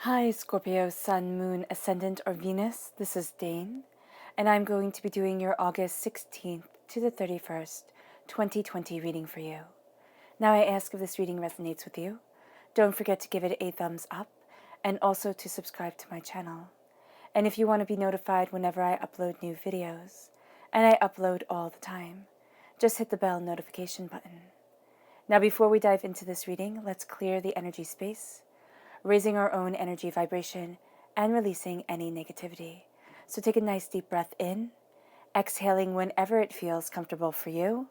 Hi, Scorpio, Sun, Moon, Ascendant, or Venus. This is Dane, and I'm going to be doing your August 16th to the 31st, 2020 reading for you. Now, I ask if this reading resonates with you. Don't forget to give it a thumbs up and also to subscribe to my channel. And if you want to be notified whenever I upload new videos, and I upload all the time, just hit the bell notification button. Now, before we dive into this reading, let's clear the energy space, raising our own energy vibration and releasing any negativity. So take a nice deep breath in, exhaling whenever it feels comfortable for you.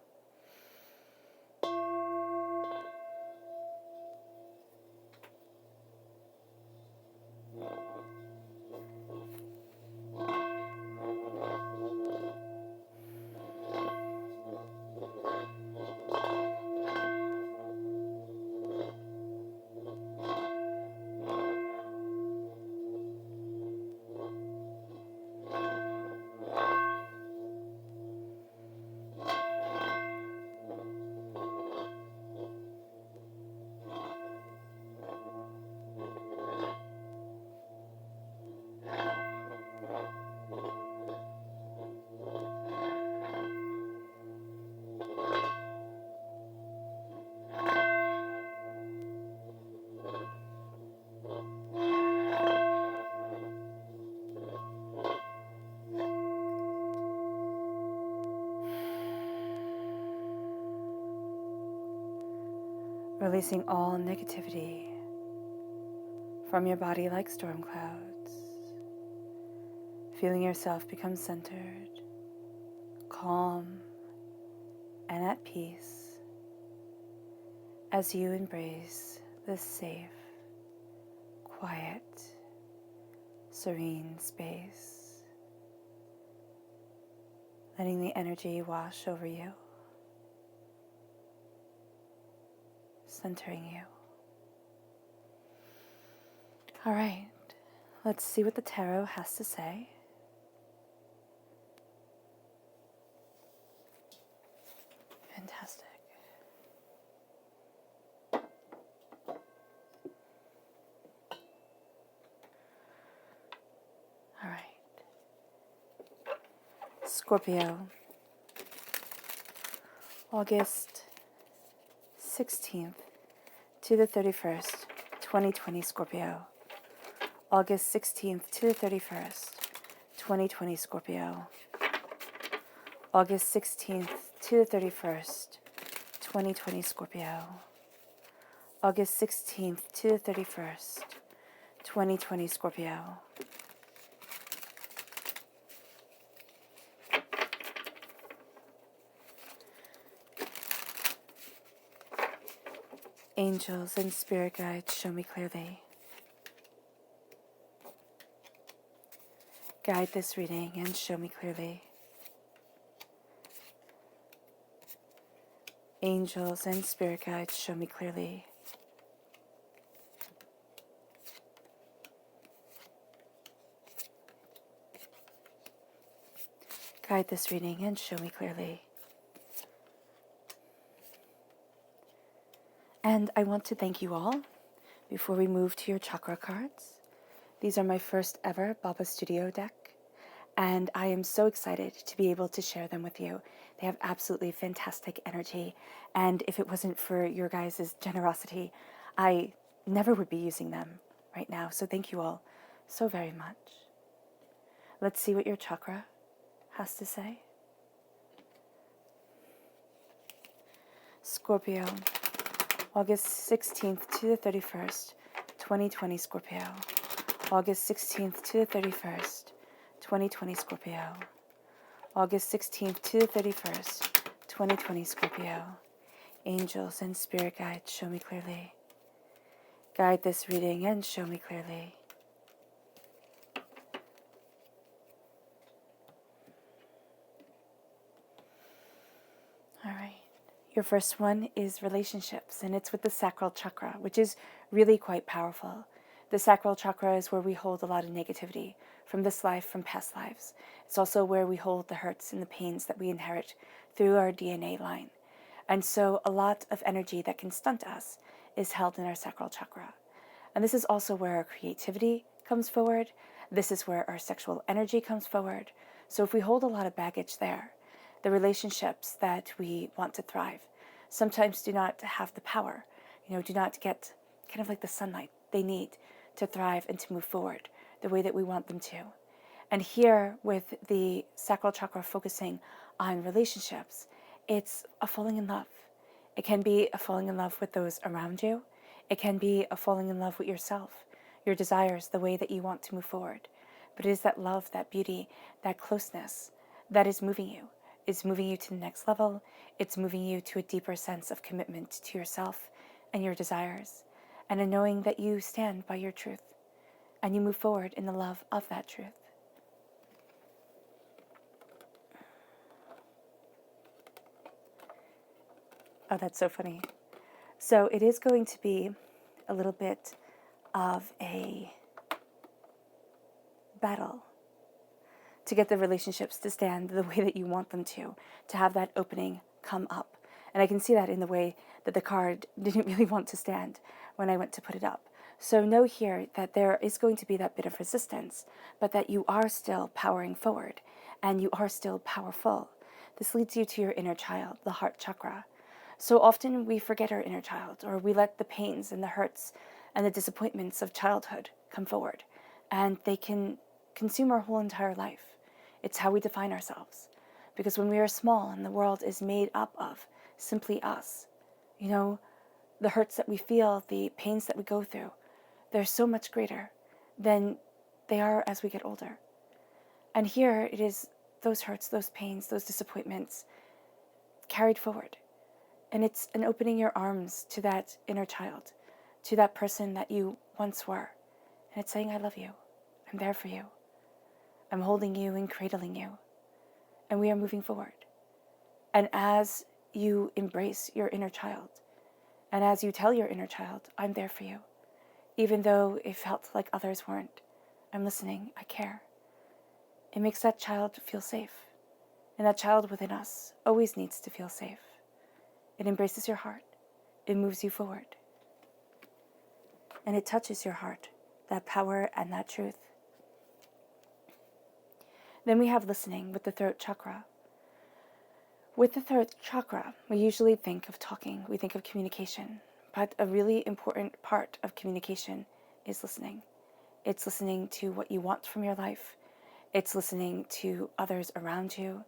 Releasing all negativity from your body like storm clouds, feeling yourself become centered, calm, and at peace as you embrace this safe, quiet, serene space, letting the energy wash over you, centering you. All right, let's see what the tarot has to say. Fantastic. All right. Scorpio, August 16th to the 31st, 2020 Scorpio. August 16th to the 31st, 2020 Scorpio. August 16th to the 31st, 2020 Scorpio. August 16th to the 31st, 2020 Scorpio. Angels and spirit guides, show me clearly. Guide this reading and show me clearly. Angels and spirit guides, show me clearly. Guide this reading and show me clearly. And I want to thank you all before we move to your chakra cards. These are my first ever Baba Studio deck, and I am so excited to be able to share them with you. They have absolutely fantastic energy, and if it wasn't for your guys' generosity, I never would be using them right now. So thank you all so very much. Let's see what your chakra has to say. Scorpio, August 16th to the 31st, 2020 Scorpio. August 16th to the 31st, 2020 Scorpio. August 16th to the 31st, 2020 Scorpio. Angels and spirit guides, show me clearly. Guide this reading and show me clearly. All right. Your first one is relationships, and it's with the sacral chakra, which is really quite powerful. The sacral chakra is where we hold a lot of negativity from this life, from past lives. It's also where we hold the hurts and the pains that we inherit through our DNA line. And so a lot of energy that can stunt us is held in our sacral chakra. And this is also where our creativity comes forward. This is where our sexual energy comes forward. So if we hold a lot of baggage there, the relationships that we want to thrive sometimes do not have the power, do not get kind of like the sunlight they need to thrive and to move forward the way that we want them to. And here with the sacral chakra focusing on relationships, it's a falling in love. It can be a falling in love with those around you. It can be a falling in love with yourself, your desires, the way that you want to move forward. But it is that love, that beauty, that closeness that is moving you. It's moving you to the next level. It's moving you to a deeper sense of commitment to yourself and your desires, and a knowing that you stand by your truth and you move forward in the love of that truth. Oh, that's so funny. So it is going to be a little bit of a battle to get the relationships to stand the way that you want them to have that opening come up. And I can see that in the way that the card didn't really want to stand when I went to put it up. So know here that there is going to be that bit of resistance, but that you are still powering forward and you are still powerful. This leads you to your inner child, the heart chakra. So often we forget our inner child, or we let the pains and the hurts and the disappointments of childhood come forward, and they can consume our whole entire life. It's how we define ourselves. Because when we are small and the world is made up of simply us, the hurts that we feel, the pains that we go through, they're so much greater than they are as we get older. And here it is those hurts, those pains, those disappointments carried forward. And it's an opening your arms to that inner child, to that person that you once were. And it's saying, I love you. I'm there for you. I'm holding you and cradling you. And we are moving forward. And as you embrace your inner child, and as you tell your inner child, I'm there for you, even though it felt like others weren't, I'm listening, I care. It makes that child feel safe. And that child within us always needs to feel safe. It embraces your heart. It moves you forward. And it touches your heart, that power and that truth. Then we have listening with the throat chakra. With the throat chakra, we usually think of talking, we think of communication, but a really important part of communication is listening. It's listening to what you want from your life. It's listening to others around you.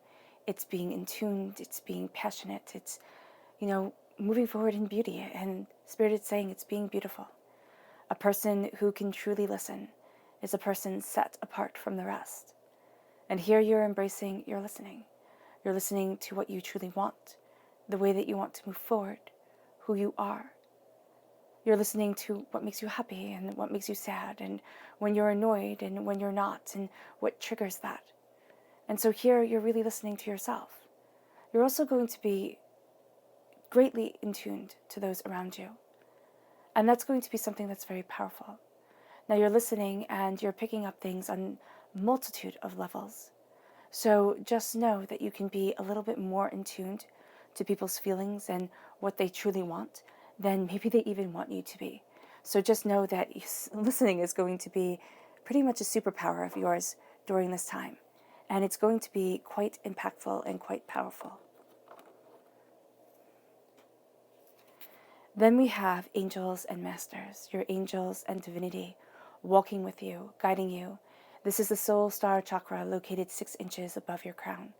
It's being in tune. It's being passionate. It's, moving forward in beauty. And Spirit is saying it's being beautiful. A person who can truly listen is a person set apart from the rest. And here you're embracing your listening. You're listening to what you truly want, the way that you want to move forward, who you are. You're listening to what makes you happy and what makes you sad, and when you're annoyed and when you're not, and what triggers that. And so here you're really listening to yourself. You're also going to be greatly in tune to those around you. And that's going to be something that's very powerful. Now you're listening and you're picking up things on a multitude of levels. So just know that you can be a little bit more in tune to people's feelings and what they truly want than maybe they even want you to be. So just know that listening is going to be pretty much a superpower of yours during this time. And it's going to be quite impactful and quite powerful. Then we have angels and masters, your angels and divinity, walking with you, guiding you. This is the soul star chakra located 6 inches above your crown.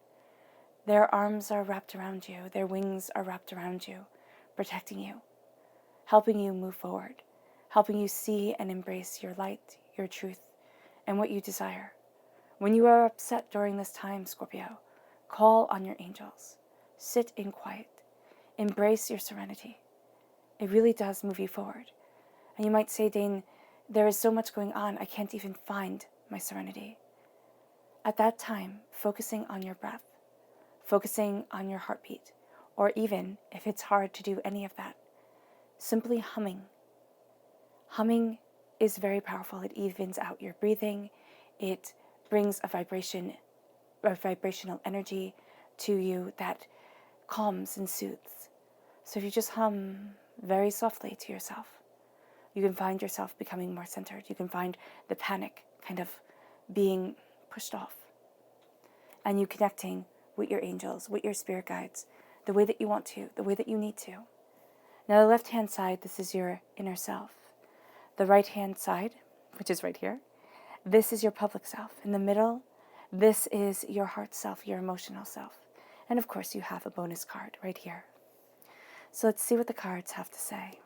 Their arms are wrapped around you, their wings are wrapped around you, protecting you, helping you move forward, helping you see and embrace your light, your truth, and what you desire. When you are upset during this time, Scorpio, call on your angels. Sit in quiet. Embrace your serenity. It really does move you forward. And you might say, Dane, there is so much going on, I can't even find my serenity. At that time, focusing on your breath, focusing on your heartbeat, or even if it's hard to do any of that, simply humming. Humming is very powerful. It evens out your breathing. It brings a vibrational energy to you that calms and soothes. So if you just hum very softly to yourself, you can find yourself becoming more centered. You can find the panic kind of being pushed off. And you connecting with your angels, with your spirit guides, the way that you want to, the way that you need to. Now the left-hand side, this is your inner self. The right-hand side, which is right here, this is your public self. In the middle, this is your heart self, your emotional self. And of course, you have a bonus card right here. So let's see what the cards have to say.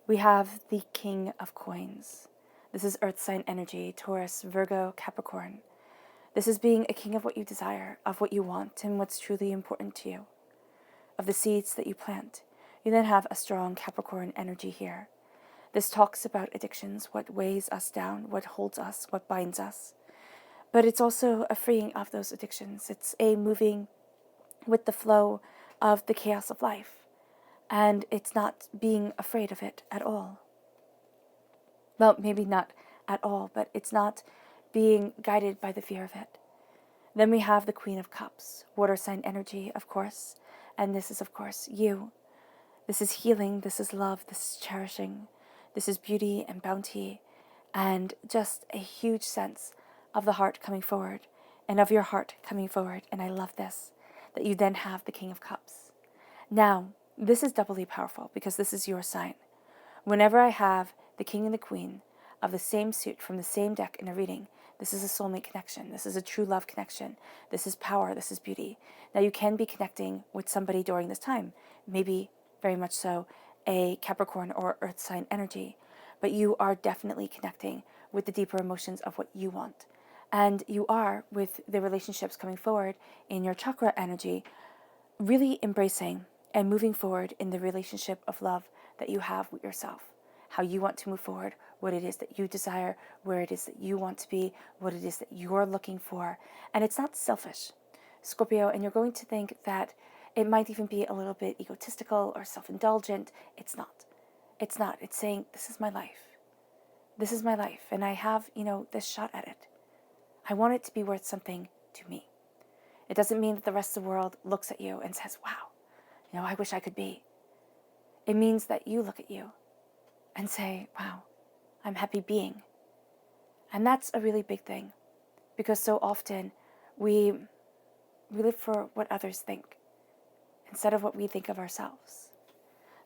We have the King of Coins. This is Earth sign energy, Taurus, Virgo, Capricorn. This is being a king of what you desire, of what you want, and what's truly important to you, of the seeds that you plant. You then have a strong Capricorn energy here. This talks about addictions, what weighs us down, what holds us, what binds us. But it's also a freeing of those addictions. It's a moving with the flow of the chaos of life. And it's not being afraid of it at all. Well, maybe not at all, but it's not being guided by the fear of it. Then we have the Queen of Cups, water sign energy, of course. And this is, of course, you. This is healing, this is love, this is cherishing. This is beauty and bounty, and just a huge sense of the heart coming forward, and of your heart coming forward. And I love this, that you then have the King of Cups. Now, this is doubly powerful because this is your sign. Whenever I have the King and the Queen of the same suit from the same deck in a reading, this is a soulmate connection. This is a true love connection. This is power. This is beauty. Now, you can be connecting with somebody during this time, maybe very much so a Capricorn or Earth sign energy, but you are definitely connecting with the deeper emotions of what you want. And you are, with the relationships coming forward in your chakra energy, really embracing and moving forward in the relationship of love that you have with yourself, how you want to move forward, what it is that you desire, where it is that you want to be, what it is that you're looking for. And it's not selfish, Scorpio, and you're going to think that it might even be a little bit egotistical or self-indulgent. It's not. It's not. It's saying, this is my life. This is my life, and I have, this shot at it. I want it to be worth something to me. It doesn't mean that the rest of the world looks at you and says, wow, I wish I could be. It means that you look at you and say, wow, I'm happy being. And that's a really big thing, because so often we live for what others think instead of what we think of ourselves.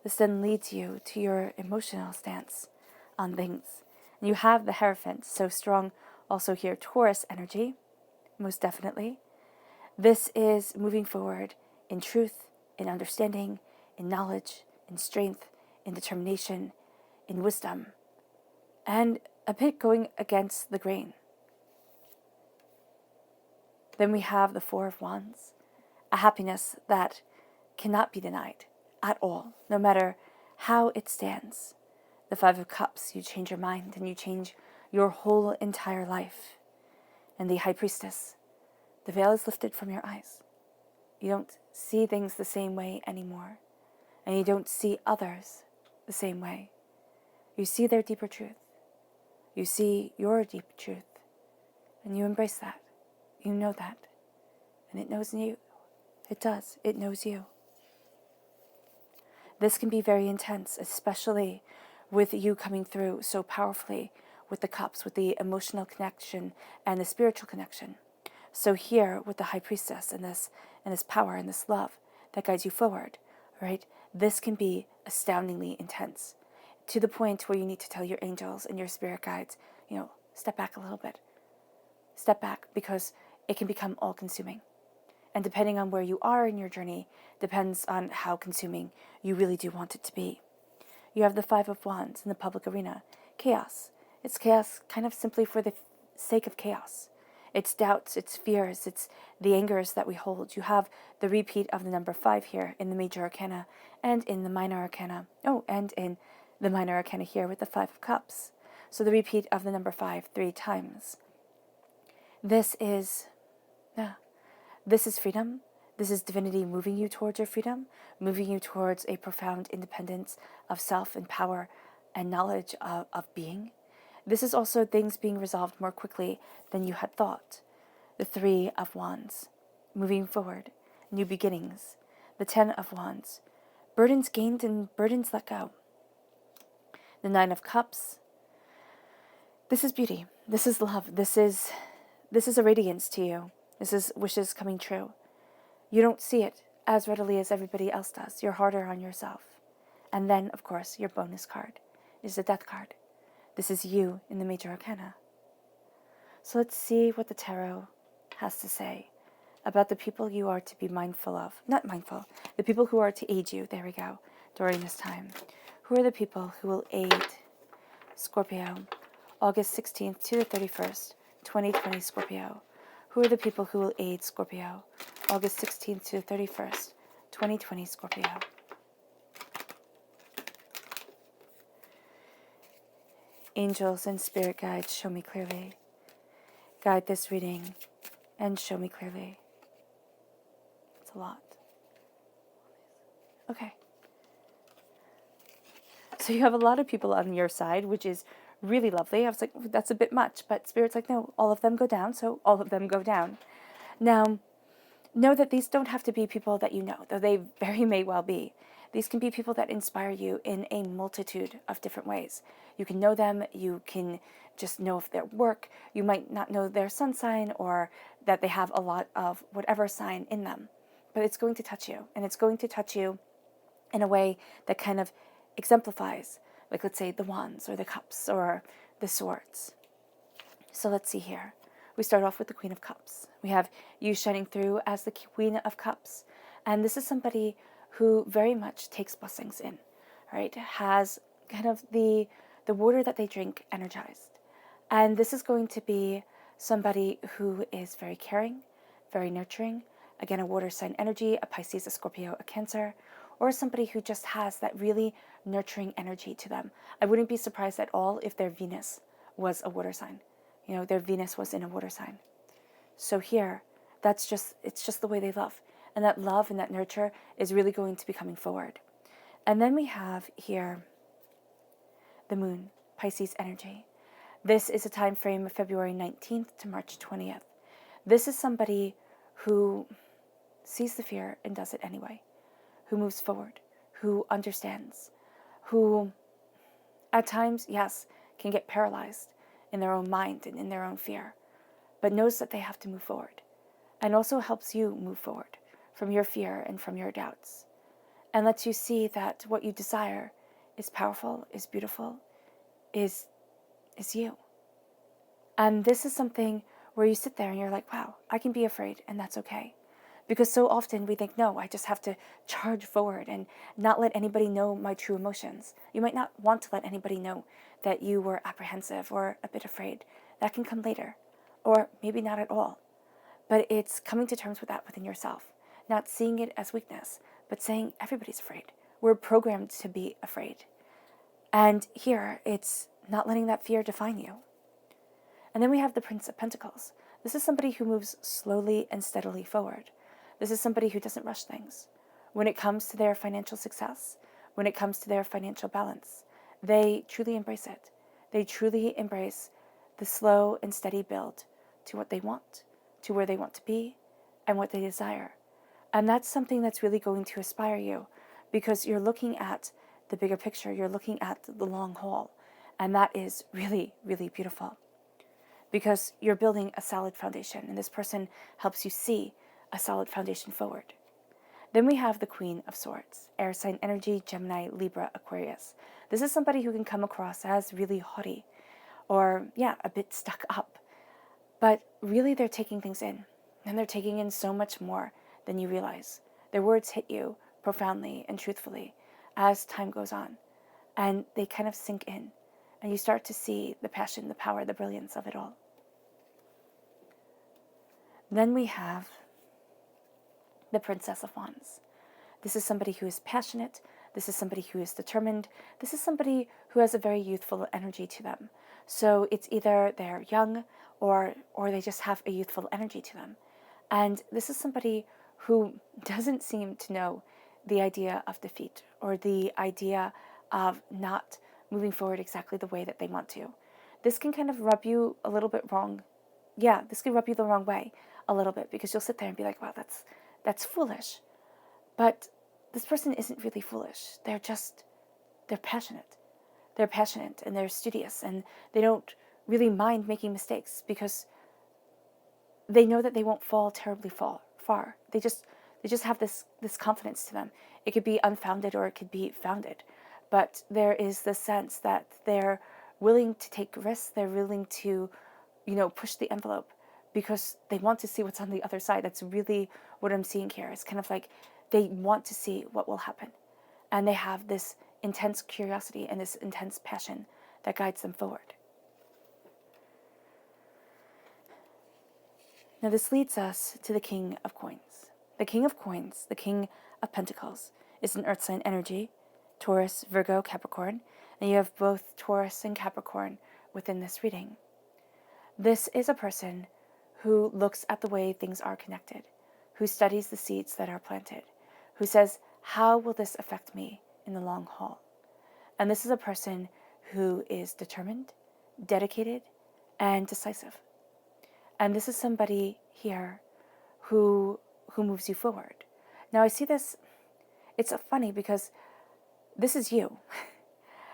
This then leads you to your emotional stance on things. And you have the Hierophant, so strong also here, Taurus energy, most definitely. This is moving forward in truth, in understanding, in knowledge, in strength, in determination, in wisdom, and a bit going against the grain. Then we have the Four of Wands, a happiness that cannot be denied at all, no matter how it stands. The Five of Cups, you change your mind and you change your whole entire life. And the High Priestess, the veil is lifted from your eyes. You don't see things the same way anymore, and you don't see others the same way. You see their deeper truth. You see your deep truth, and you embrace that. You know that, and it knows you. It does. It knows you. This can be very intense, especially with you coming through so powerfully with the cups, with the emotional connection and the spiritual connection. So here with the High Priestess and this power and this love that guides you forward, right? This can be astoundingly intense, to the point where you need to tell your angels and your spirit guides, step back a little bit. Step back, because it can become all-consuming. And depending on where you are in your journey, depends on how consuming you really do want it to be. You have the Five of Wands in the public arena. Chaos. It's chaos kind of simply for the sake of chaos. It's doubts, it's fears, it's the angers that we hold. You have the repeat of the number 5 here in the major arcana and in the minor arcana. Oh, and in the minor arcana here with the Five of Cups. So the repeat of the number 5 3 times. This is freedom. This is divinity moving you towards your freedom, moving you towards a profound independence of self and power and knowledge of being. This is also things being resolved more quickly than you had thought. The Three of Wands, moving forward, new beginnings. The Ten of Wands, burdens gained and burdens let go. The Nine of Cups. This is beauty. This is love. This is a radiance to you. This is wishes coming true. You don't see it as readily as everybody else does. You're harder on yourself. And then, of course, your bonus card is the Death card. This is you in the Major Arcana. So let's see what the tarot has to say about the people you are to be mindful of. Not mindful, the people who are to aid you, there we go, during this time. Who are the people who will aid Scorpio, August 16th to the 31st, 2020 Scorpio? Who are the people who will aid Scorpio, August 16th to the 31st, 2020 Scorpio? Angels and spirit guides, show me clearly. Guide this reading and show me clearly. It's a lot. Okay. So you have a lot of people on your side, which is really lovely. I was like, that's a bit much, but Spirit's like, no, all of them go down, so all of them go down. Now, know that these don't have to be people that you know, though they very may well be. These can be people that inspire you in a multitude of different ways. You can know them, you can just know of their work, you might not know their sun sign or that they have a lot of whatever sign in them. But it's going to touch you, and it's going to touch you in a way that kind of exemplifies, like let's say the wands or the cups or the swords. So let's see here. We start off with the Queen of Cups. We have you shining through as the Queen of Cups. And this is somebody who very much takes blessings in, right? Has kind of the water that they drink energized. And this is going to be somebody who is very caring, very nurturing. Again, a water sign energy, a Pisces, a Scorpio, a Cancer, or somebody who just has that really nurturing energy to them. I wouldn't be surprised at all if their Venus was a water sign. You know, their Venus was in a water sign. So here, it's just the way they love. And that love and that nurture is really going to be coming forward. And then we have here the moon, Pisces energy. This is a time frame of February 19th to March 20th. This is somebody who sees the fear and does it anyway, who moves forward, who understands, who at times, yes, can get paralyzed in their own mind and in their own fear, but knows that they have to move forward, and also helps you move forward from your fear and from your doubts, and lets you see that what you desire is powerful, is beautiful, is you. And this is something where you sit there and you're like, wow, I can be afraid, and that's okay. Because so often we think, no, I just have to charge forward and not let anybody know my true emotions. You might not want to let anybody know that you were apprehensive or a bit afraid. That can come later, or maybe not at all. But it's coming to terms with that within yourself, not seeing it as weakness, but saying everybody's afraid. We're programmed to be afraid. And here, it's not letting that fear define you. And then we have the Prince of Pentacles. This is somebody who moves slowly and steadily forward. This is somebody who doesn't rush things. When it comes to their financial success, when it comes to their financial balance, they truly embrace it. They truly embrace the slow and steady build to what they want, to where they want to be, and what they desire. And that's something that's really going to inspire you, because you're looking at the bigger picture, you're looking at the long haul, and that is really, really beautiful. Because you're building a solid foundation, and this person helps you see a solid foundation forward. Then we have the Queen of Swords, air sign energy, Gemini, Libra, Aquarius. This is somebody who can come across as really haughty, or a bit stuck up. But really they're taking things in, and they're taking in so much more than you realize. Their words hit you profoundly and truthfully as time goes on, and they kind of sink in, and you start to see the passion, the power, the brilliance of it all. Then we have the Princess of Wands. This is somebody who is passionate. This is somebody who is determined. This is somebody who has a very youthful energy to them. So it's either they're young or they just have a youthful energy to them. And this is somebody who doesn't seem to know the idea of defeat or the idea of not moving forward exactly the way that they want to. This can kind of rub you a little bit wrong. Yeah, this can rub you the wrong way a little bit, because you'll sit there and be like, wow, that's foolish. But this person isn't really foolish. They're passionate. They're passionate and they're studious, and they don't really mind making mistakes because they know that they won't fall terribly far. They just have this confidence to them. It could be unfounded or it could be founded, but there is the sense that they're willing to take risks. They're willing to, push the envelope because they want to see what's on the other side. That's really what I'm seeing here. It's kind of like they want to see what will happen, and they have this intense curiosity and this intense passion that guides them forward. Now this leads us to the King of Coins. The King of Coins, the King of Pentacles, is an earth sign energy, Taurus, Virgo, Capricorn, and you have both Taurus and Capricorn within this reading. This is a person who looks at the way things are connected, who studies the seeds that are planted, who says, how will this affect me in the long haul? And this is a person who is determined, dedicated, and decisive. And this is somebody here who moves you forward. Now I see this, it's funny because this is you.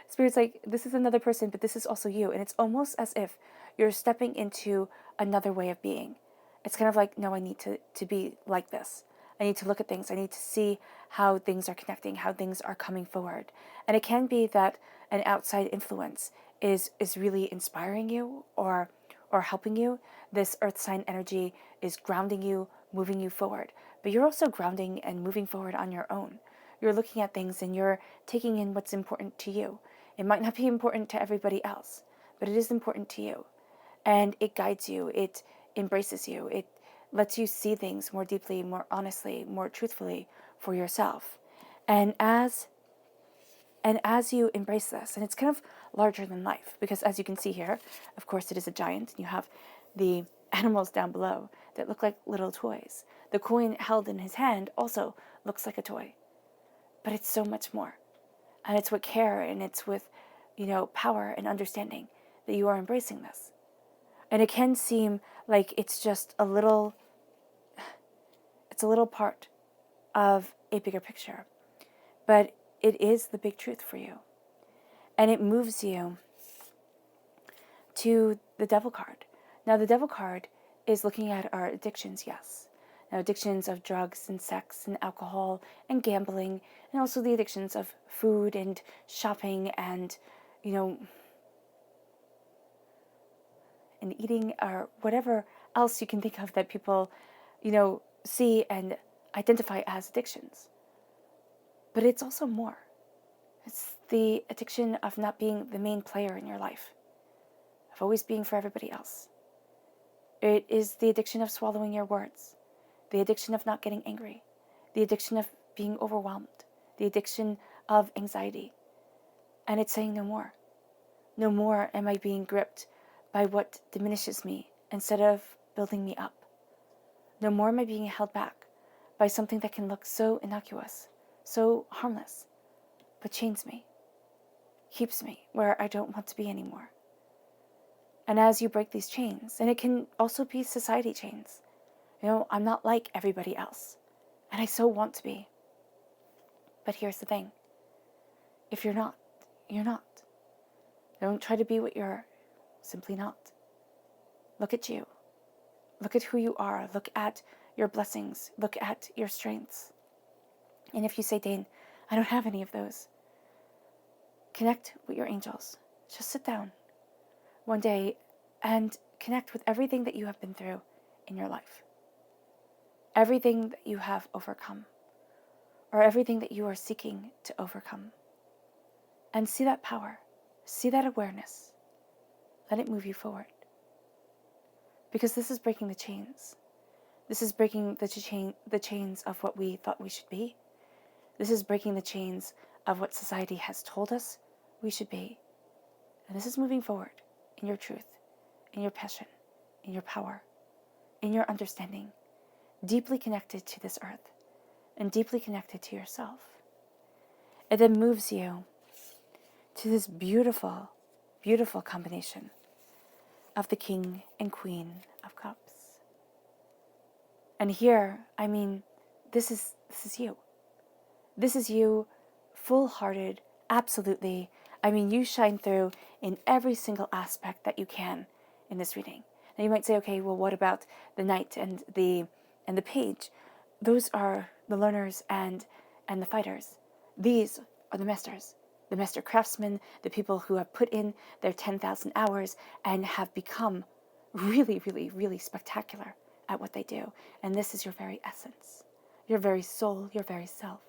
Spirit's like, this is another person, but this is also you. And it's almost as if you're stepping into another way of being. It's kind of like, no, I need to be like this. I need to look at things. I need to see how things are connecting, how things are coming forward. And it can be that an outside influence is really inspiring you or helping you. This earth sign energy is grounding you, moving you forward. But you're also grounding and moving forward on your own. You're looking at things and you're taking in what's important to you. It might not be important to everybody else, but it is important to you. And it guides you. It embraces you. It lets you see things more deeply, more honestly, more truthfully for yourself. And as you embrace this, and it's kind of larger than life, because as you can see here, of course, it is a giant. And you have the animals down below that look like little toys. The coin held in his hand also looks like a toy, but it's so much more. And it's with care and it's with, power and understanding that you are embracing this. And it can seem like it's just a little part of a bigger picture, but it is the big truth for you. And it moves you to the Devil card. Now, the Devil card is looking at our addictions, yes. Now, addictions of drugs and sex and alcohol and gambling, and also the addictions of food and shopping and, and eating or whatever else you can think of that people, see and identify as addictions. But it's also more. It's the addiction of not being the main player in your life, of always being for everybody else. It is the addiction of swallowing your words, the addiction of not getting angry, the addiction of being overwhelmed, the addiction of anxiety. And it's saying no more. No more am I being gripped by what diminishes me instead of building me up. No more am I being held back by something that can look so innocuous, so harmless, but chains me, keeps me where I don't want to be anymore. And as you break these chains, and it can also be society chains, I'm not like everybody else, and I so want to be. But here's the thing. If you're not, you're not. Don't try to be what you're simply not. Look at you. Look at who you are. Look at your blessings. Look at your strengths. And if you say, Dane, I don't have any of those, connect with your angels. Just sit down one day and connect with everything that you have been through in your life. Everything that you have overcome, or everything that you are seeking to overcome. And see that power, see that awareness. Let it move you forward. Because this is breaking the chains. This is breaking the chains of what we thought we should be. This is breaking the chains of what society has told us we should be. And this is moving forward in your truth, in your passion, in your power, in your understanding, deeply connected to this earth and deeply connected to yourself. It then moves you to this beautiful, beautiful combination of the King and Queen of Cups. And here, this is you. This is you, full-hearted, absolutely. I mean, you shine through in every single aspect that you can in this reading. Now you might say, okay, well, what about the knight and the page? Those are the learners and the fighters. These are the masters, the master craftsmen, the people who have put in their 10,000 hours and have become really, really, really spectacular at what they do. And this is your very essence, your very soul, your very self.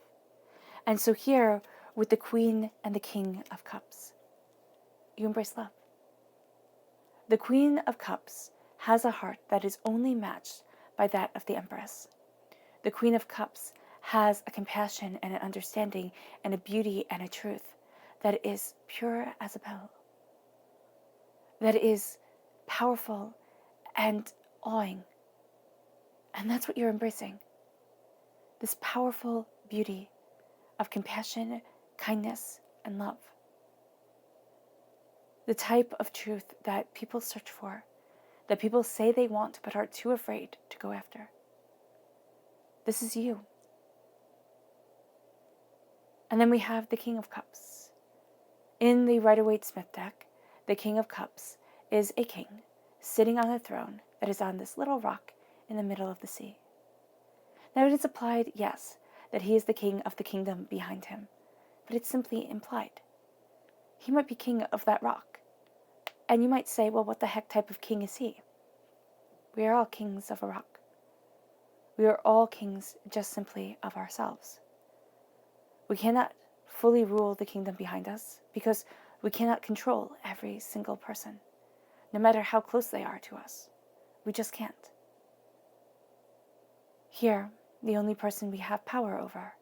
And so here, with the Queen and the King of Cups, you embrace love. The Queen of Cups has a heart that is only matched by that of the Empress. The Queen of Cups has a compassion and an understanding and a beauty and a truth that is pure as a bell, that is powerful and awing. And that's what you're embracing. This powerful beauty of compassion, kindness, and love. The type of truth that people search for, that people say they want but are too afraid to go after. This is you. And then we have the King of Cups. In the Rider-Waite-Smith deck, the King of Cups is a king sitting on a throne that is on this little rock in the middle of the sea. Now it is implied, yes, that he is the king of the kingdom behind him, but it's simply implied. He might be king of that rock. And you might say, well, what the heck type of king is he? We are all kings of a rock. We are all kings just simply of ourselves. We cannot fully rule the kingdom behind us because we cannot control every single person, no matter how close they are to us. We just can't. Here, the only person we have power over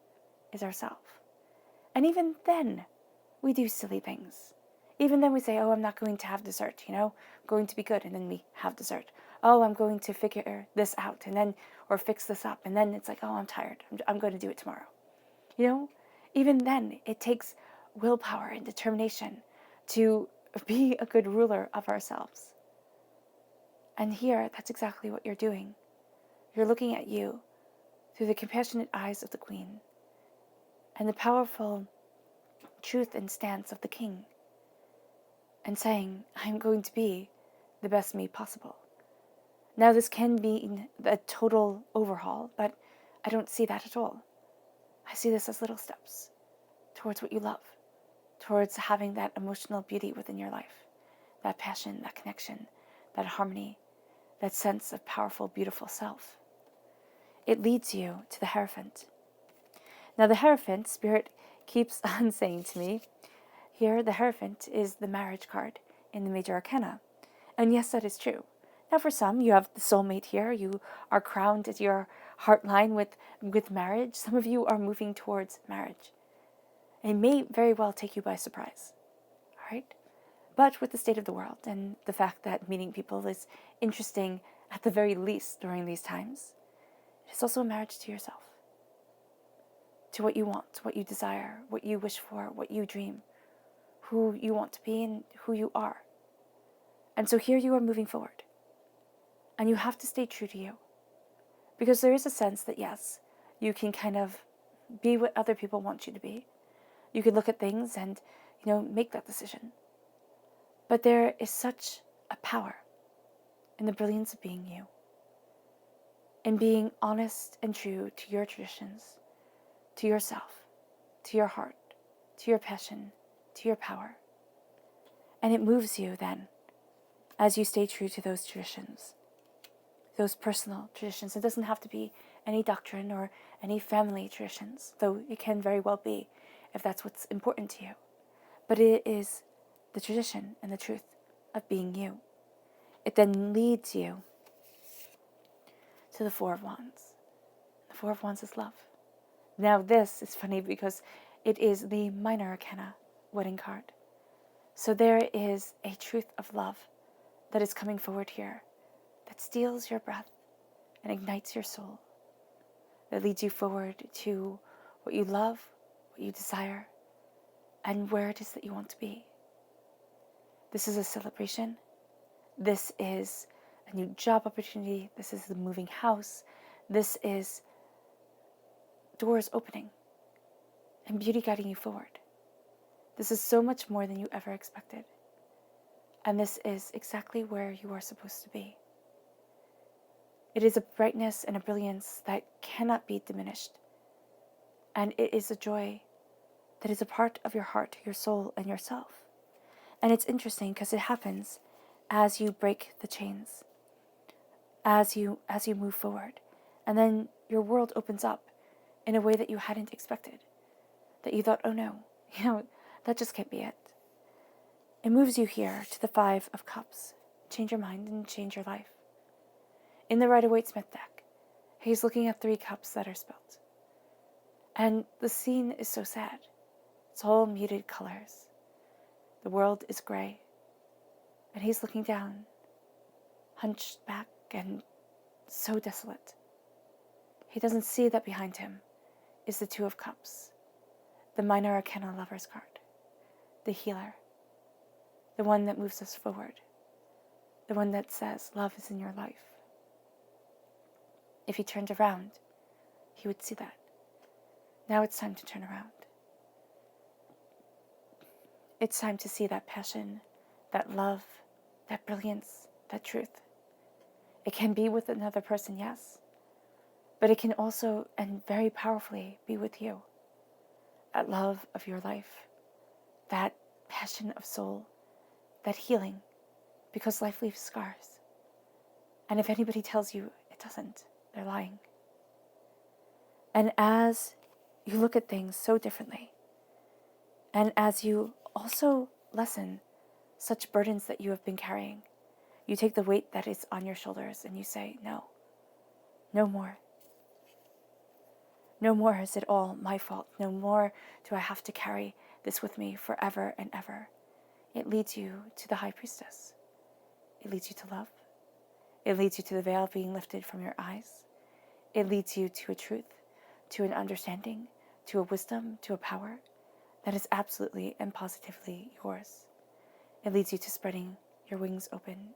is ourselves. And even then, we do silly things. Even then we say, oh, I'm not going to have dessert, I'm going to be good, and then we have dessert. Oh, I'm going to figure this out, and then, or fix this up, and then it's like, oh, I'm tired, I'm going to do it tomorrow. Even then, it takes willpower and determination to be a good ruler of ourselves. And here, that's exactly what you're doing. You're looking at you through the compassionate eyes of the Queen and the powerful truth and stance of the King, and saying, I'm going to be the best me possible. Now, this can be a total overhaul, but I don't see that at all. I see this as little steps towards what you love, towards having that emotional beauty within your life, that passion, that connection, that harmony, that sense of powerful, beautiful self. It leads you to the Hierophant. Now, the Hierophant, Spirit keeps on saying to me, here, the Hierophant is the marriage card in the major arcana. And yes, that is true. Now, for some, you have the soulmate here. You are crowned at your heart line with marriage. Some of you are moving towards marriage. It may very well take you by surprise. All right? But with the state of the world and the fact that meeting people is interesting at the very least during these times, it is also a marriage to yourself, to what you want, what you desire, what you wish for, what you dream, who you want to be and who you are. And so here you are moving forward. And you have to stay true to you. Because there is a sense that, yes, you can kind of be what other people want you to be. You can look at things and, make that decision. But there is such a power in the brilliance of being you. In being honest and true to your traditions, to yourself, to your heart, to your passion, to your power. And it moves you then, as you stay true to those traditions, those personal traditions. It doesn't have to be any doctrine or any family traditions, though it can very well be if that's what's important to you. But it is the tradition and the truth of being you. It then leads you to the Four of Wands. The Four of Wands is love. Now this is funny because it is the minor arcana wedding card. So there is a truth of love that is coming forward here that steals your breath and ignites your soul, that leads you forward to what you love, what you desire, and where it is that you want to be. This is a celebration. This is a new job opportunity. This is the moving house. This is doors opening. and beauty guiding you forward. This is so much more than you ever expected. And this is exactly where you are supposed to be. It is a brightness and a brilliance that cannot be diminished. And it is a joy that is a part of your heart, your soul, and yourself. And it's interesting because it happens as you break the chains, as you move forward. And then your world opens up in a way that you hadn't expected, that you thought, oh no, that just can't be it. It moves you here to the 5 of Cups. Change your mind and change your life. In the Rider-Waite-Smith deck, he's looking at 3 cups that are spilled. And the scene is so sad. It's all muted colors. The world is gray. And he's looking down, hunched back and so desolate. He doesn't see that behind him is the 2 of Cups, the minor arcana lover's card, the healer, the one that moves us forward, the one that says love is in your life. If he turned around, he would see that. Now it's time to turn around. It's time to see that passion, that love, that brilliance, that truth. It can be with another person, yes, but it can also, and very powerfully, be with you. That love of your life, that passion of soul, that healing, because life leaves scars. And if anybody tells you it doesn't, they're lying. And as you look at things so differently, and as you also lessen such burdens that you have been carrying, you take the weight that is on your shoulders and you say, no, no more. No more is it all my fault. No more do I have to carry this with me forever and ever. It leads you to the High Priestess. It leads you to love. It leads you to the veil being lifted from your eyes. It leads you to a truth, to an understanding, to a wisdom, to a power that is absolutely and positively yours. It leads you to spreading your wings open.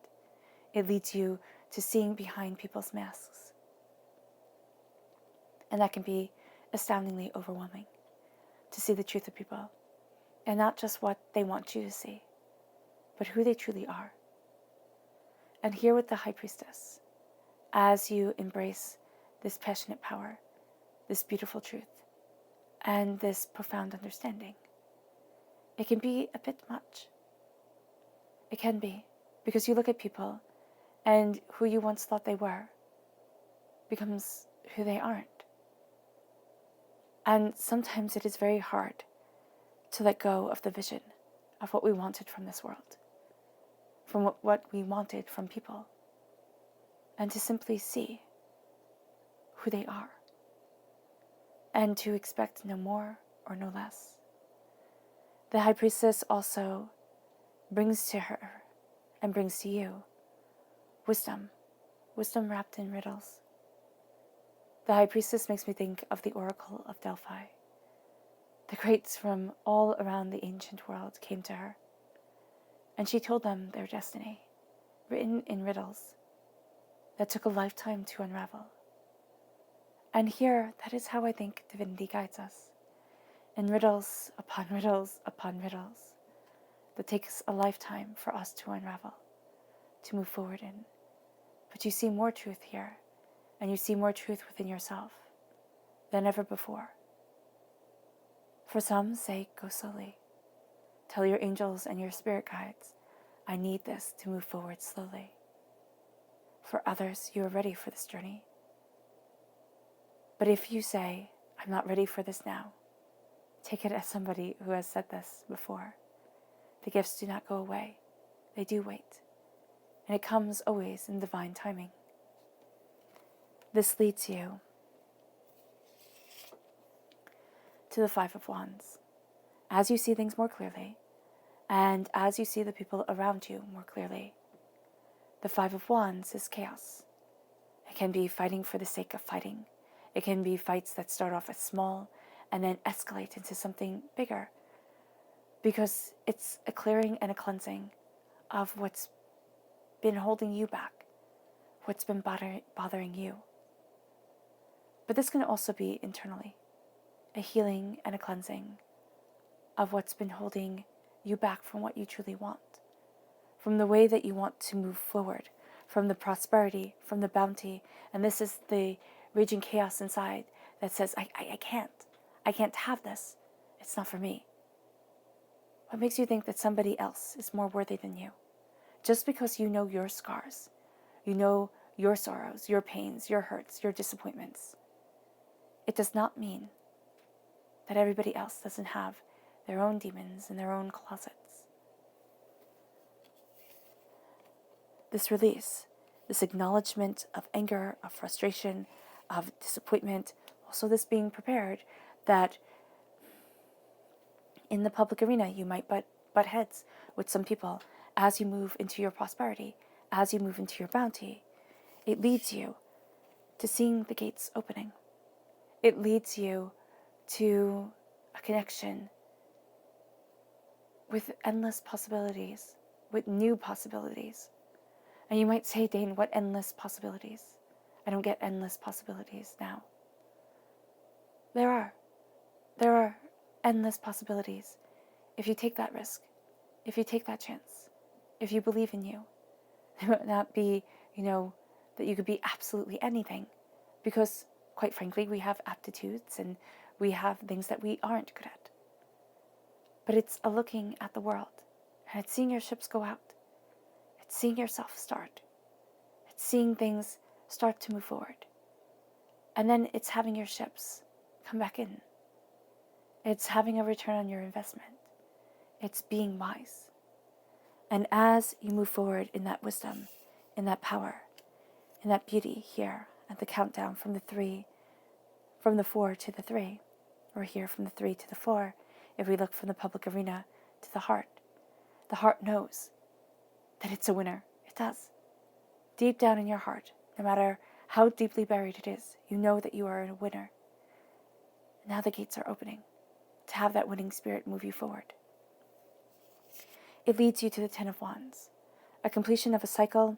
It leads you to seeing behind people's masks. And that can be astoundingly overwhelming, to see the truth of people, and not just what they want you to see, but who they truly are. And here with the High Priestess, as you embrace this passionate power, this beautiful truth, and this profound understanding, it can be a bit much. It can be, because you look at people, and who you once thought they were becomes who they aren't. And sometimes it is very hard to let go of the vision of what we wanted from this world, from what we wanted from people, and to simply see who they are, and to expect no more or no less. The High Priestess also brings to her and brings to you wisdom wrapped in riddles. The High Priestess makes me think of the Oracle of Delphi. The greats from all around the ancient world came to her, and she told them their destiny, written in riddles that took a lifetime to unravel. And here, that is how I think divinity guides us, in riddles upon riddles upon riddles, that takes a lifetime for us to unravel, to move forward in. But you see more truth here, and you see more truth within yourself than ever before. For some, say, go slowly. Tell your angels and your spirit guides, I need this to move forward slowly. For others, you are ready for this journey. But if you say, I'm not ready for this now, take it as somebody who has said this before. The gifts do not go away. They do wait. And it comes always in divine timing. This leads you to the 5 of Wands. As you see things more clearly, and as you see the people around you more clearly, the 5 of Wands is chaos. It can be fighting for the sake of fighting. It can be fights that start off as small and then escalate into something bigger, because it's a clearing and a cleansing of what's been holding you back, what's been bothering you. But this can also be internally. a healing and a cleansing of what's been holding you back from what you truly want, from the way that you want to move forward, from the prosperity, from the bounty. And this is the raging chaos inside that says, I can't have this. It's not for me. What makes you think that somebody else is more worthy than you? Just because you know your scars, you know your sorrows, your pains, your hurts, your disappointments, it does not mean that everybody else doesn't have their own demons in their own closets. This release, this acknowledgement of anger, of frustration, of disappointment, also this being prepared that in the public arena you might butt heads with some people as you move into your prosperity, as you move into your bounty. It leads you to seeing the gates opening. It leads you to a connection with endless possibilities, with new possibilities. And you might say, Dane, what endless possibilities? I don't get endless possibilities now. There are endless possibilities if you take that risk, if you take that chance, if you believe in you. It might not be, that you could be absolutely anything, because quite frankly, we have aptitudes and we have things that we aren't good at. But it's a looking at the world, and it's seeing your ships go out. It's seeing yourself start. It's seeing things start to move forward. And then it's having your ships come back in. It's having a return on your investment. It's being wise. And as you move forward in that wisdom, in that power, in that beauty here at the countdown from the 4 to the 3, or here from the 3 to the 4, if we look from the public arena to the heart knows that it's a winner. It does. Deep down in your heart, no matter how deeply buried it is, you know that you are a winner. Now the gates are opening to have that winning spirit move you forward. It leads you to the 10 of Wands, a completion of a cycle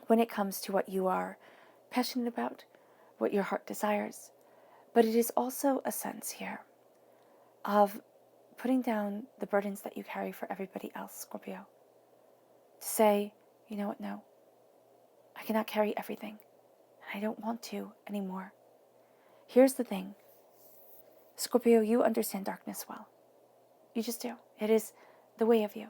when it comes to what you are passionate about, what your heart desires. But it is also a sense here of putting down the burdens that you carry for everybody else, Scorpio. To say, you know what, no, I cannot carry everything, and I don't want to anymore. Here's the thing, Scorpio, you understand darkness well. You just do. It is the way of you.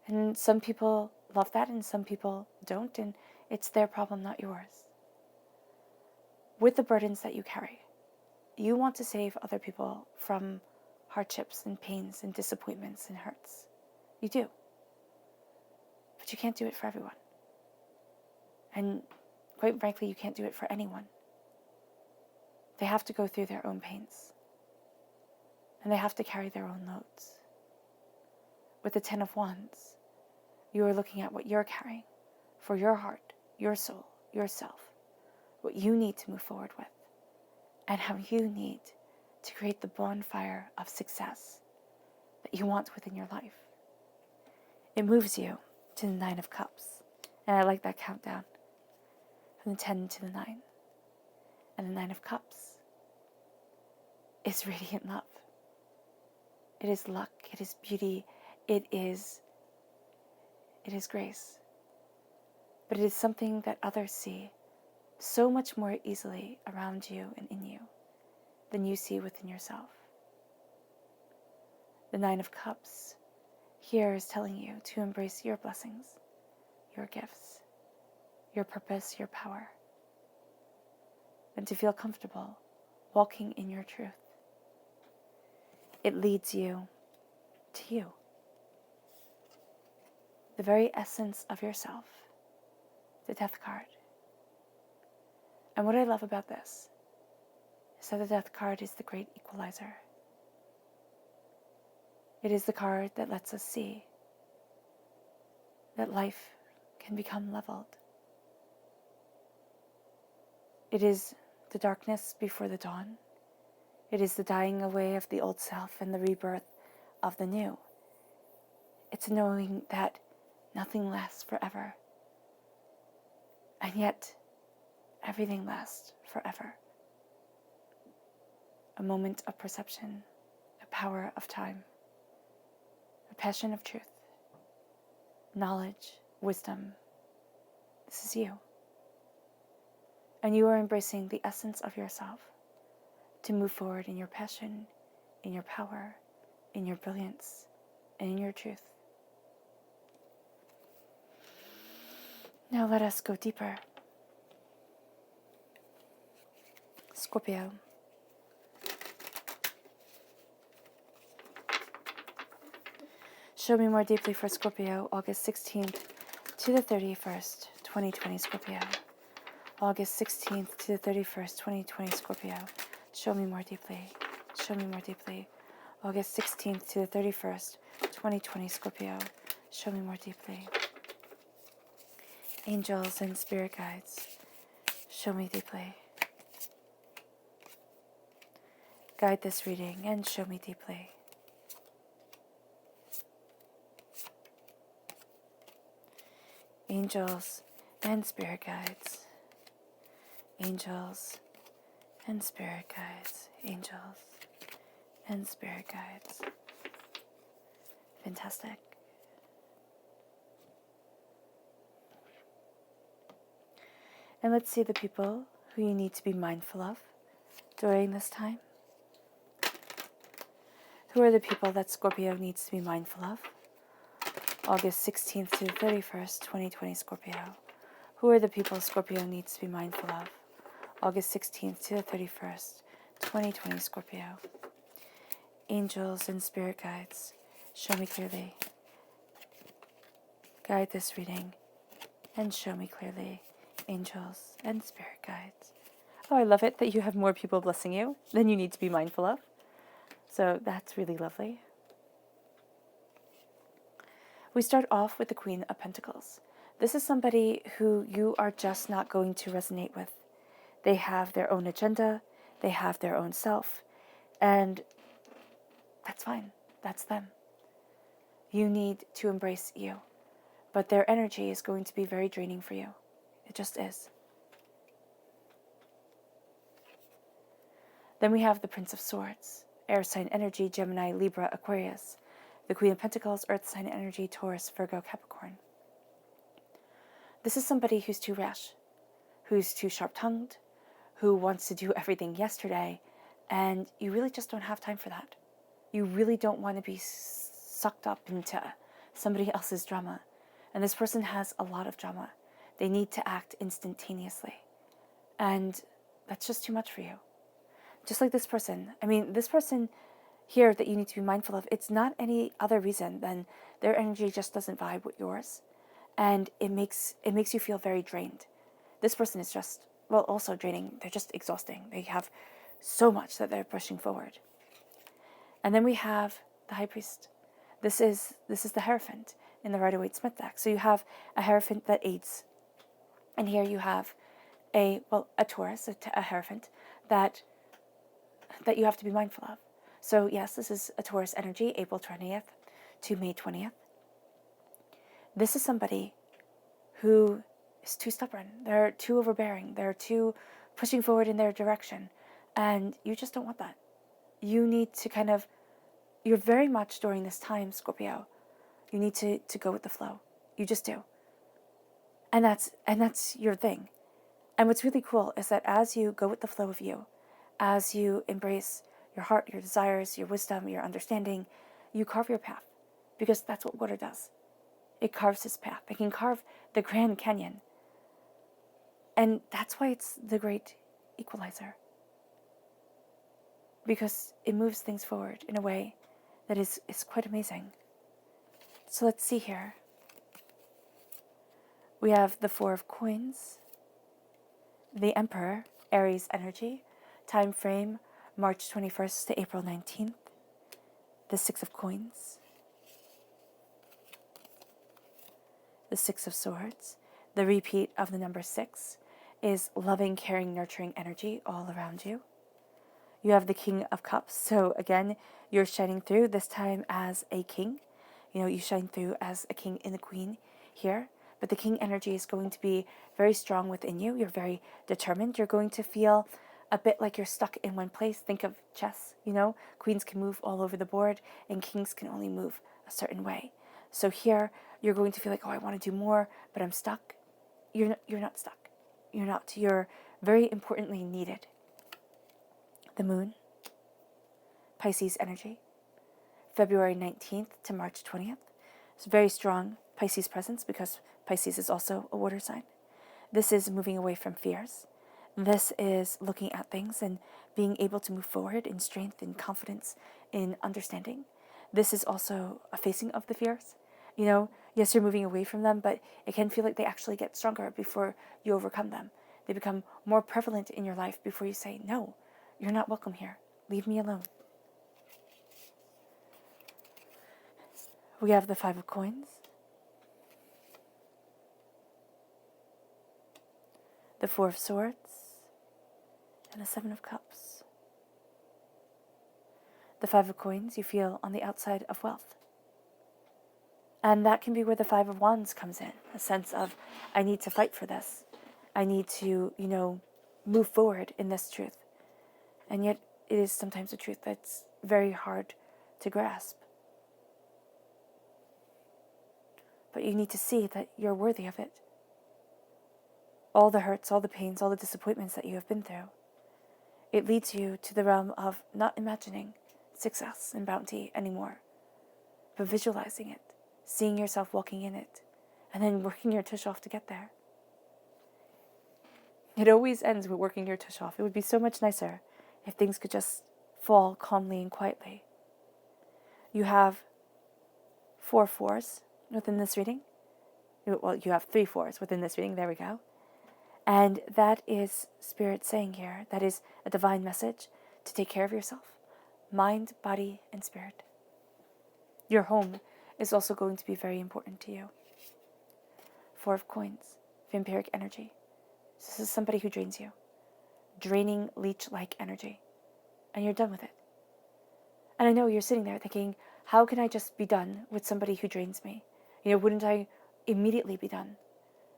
And some people love that and some people don't, and it's their problem, not yours. With the burdens that you carry, you want to save other people from hardships and pains and disappointments and hurts. You do. But you can't do it for everyone. And quite frankly, you can't do it for anyone. They have to go through their own pains. And they have to carry their own loads. With the 10 of Wands, you are looking at what you're carrying for your heart, your soul, yourself, what you need to move forward with, and how you need to create the bonfire of success that you want within your life. It moves you to the 9 of Cups, and I like that countdown, from the 10 to the 9. And the 9 of Cups is radiant love. It is luck, it is beauty, it is grace. But it is something that others see so much more easily around you and in you than you see within yourself. The 9 of Cups here is telling you to embrace your blessings, your gifts, your purpose, your power, and to feel comfortable walking in your truth. It leads you to you, the very essence of yourself, the Death card. And what I love about this is that the Death card is the great equalizer. It is the card that lets us see that life can become leveled. It is the darkness before the dawn. It is the dying away of the old self and the rebirth of the new. It's knowing that nothing lasts forever, and yet everything lasts forever. a moment of perception, a power of time, a passion of truth, knowledge, wisdom. This is you. And you are embracing the essence of yourself to move forward in your passion, in your power, in your brilliance, and in your truth. Now let us go deeper. Scorpio. Show me more deeply for Scorpio, August 16th to the 31st, 2020 Scorpio. August 16th to the 31st, 2020 Scorpio. Show me more deeply. Show me more deeply. August 16th to the 31st, 2020 Scorpio. Show me more deeply. Angels and spirit guides, show me deeply. Guide this reading and show me deeply. Angels and spirit guides. Angels and spirit guides. Angels and spirit guides. Fantastic. And let's see the people who you need to be mindful of during this time. Who are the people that Scorpio needs to be mindful of? August 16th to the 31st, 2020 Scorpio. Who are the people Scorpio needs to be mindful of? August 16th to the 31st, 2020 Scorpio. Angels and spirit guides, show me clearly. Guide this reading and show me clearly. Angels and spirit guides. Oh, I love it that you have more people blessing you than you need to be mindful of. So that's really lovely. We start off with the Queen of Pentacles. This is somebody who you are just not going to resonate with. They have their own agenda, they have their own self, and that's fine. That's them. You need to embrace you, but their energy is going to be very draining for you. It just is. Then we have the Prince of Swords, air sign energy, Gemini, Libra, Aquarius. The Queen of Pentacles, earth sign energy, Taurus, Virgo, Capricorn. This is somebody who's too rash, who's too sharp-tongued, who wants to do everything yesterday, and you really just don't have time for that. You really don't want to be sucked up into somebody else's drama. And this person has a lot of drama. They need to act instantaneously. And that's just too much for you. Just like this person. I mean, this person here that you need to be mindful of, it's not any other reason than their energy just doesn't vibe with yours. And it makes you feel very drained. This person is just, well, also draining. They're just exhausting. They have so much that they're pushing forward. And then we have the High Priest. This is the Hierophant in the Rider-Waite-Smith deck. So you have a Hierophant that aids. And here you have a Taurus, a Hierophant, that you have to be mindful of. So yes, this is a Taurus energy, April 20th to May 20th. This is somebody who is too stubborn. They're too overbearing. They're too pushing forward in their direction. And you just don't want that. You need to you're very much during this time, Scorpio, you need to go with the flow. You just do. And that's your thing. And what's really cool is that as you go with the flow of you, as you embrace your heart, your desires, your wisdom, your understanding, you carve your path. Because that's what water does. It carves its path. It can carve the Grand Canyon. And that's why it's the great equalizer. Because it moves things forward in a way that is quite amazing. So let's see here. We have the Four of Coins, the Emperor, Aries energy, time frame March 21st to April 19th, the Six of Coins, the Six of Swords. The repeat of the number 6 is loving, caring, nurturing energy all around you. You have the King of Cups. So again, you're shining through, this time as a king. You know, you shine through as a king and a queen here. But the king energy is going to be very strong within you. You're very determined. You're going to feel a bit like you're stuck in one place. Think of chess, you know? Queens can move all over the board and kings can only move a certain way. So here you're going to feel like, oh, I want to do more, but I'm stuck. You're not stuck. You're not. You're very importantly needed. The moon, Pisces energy, February 19th to March 20th. It's very strong Pisces presence because Pisces is also a water sign. This is moving away from fears. This is looking at things and being able to move forward in strength, in confidence, in understanding. This is also a facing of the fears. You know, yes, you're moving away from them, but it can feel like they actually get stronger before you overcome them. They become more prevalent in your life before you say, no, you're not welcome here. Leave me alone. We have the Five of Coins, the Four of Swords, and the Seven of Cups. The Five of Coins you feel on the outside of wealth. And that can be where the Five of Wands comes in, a sense of, I need to fight for this. I need to, move forward in this truth. And yet it is sometimes a truth that's very hard to grasp. But you need to see that you're worthy of it. All the hurts, all the pains, all the disappointments that you have been through, it leads you to the realm of not imagining success and bounty anymore, but visualizing it, seeing yourself walking in it, and then working your tush off to get there. It always ends with working your tush off. It would be so much nicer if things could just fall calmly and quietly. You have 4 fours within this reading. Well, you have 3 fours within this reading. There we go. And that is Spirit saying here, that is a divine message to take care of yourself, mind, body, and spirit. Your home is also going to be very important to you. 4 of Coins, vampiric energy. This is somebody who drains you, draining leech-like energy, and you're done with it. And I know you're sitting there thinking, how can I just be done with somebody who drains me? Wouldn't I immediately be done?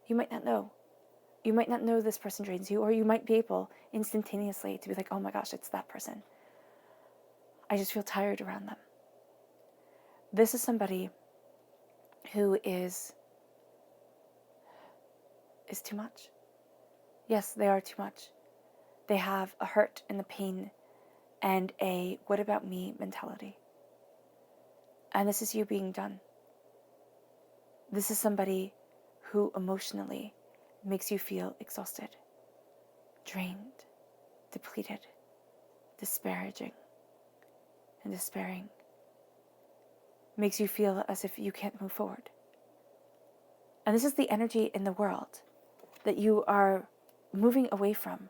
You might not know. You might not know this person drains you, or you might be able instantaneously to be like, oh my gosh, it's that person. I just feel tired around them. This is somebody who is too much. Yes, they are too much. They have a hurt and the pain and a what about me mentality. And this is you being done. This is somebody who emotionally makes you feel exhausted, drained, depleted, disparaging, and despairing. Makes you feel as if you can't move forward. And this is the energy in the world that you are moving away from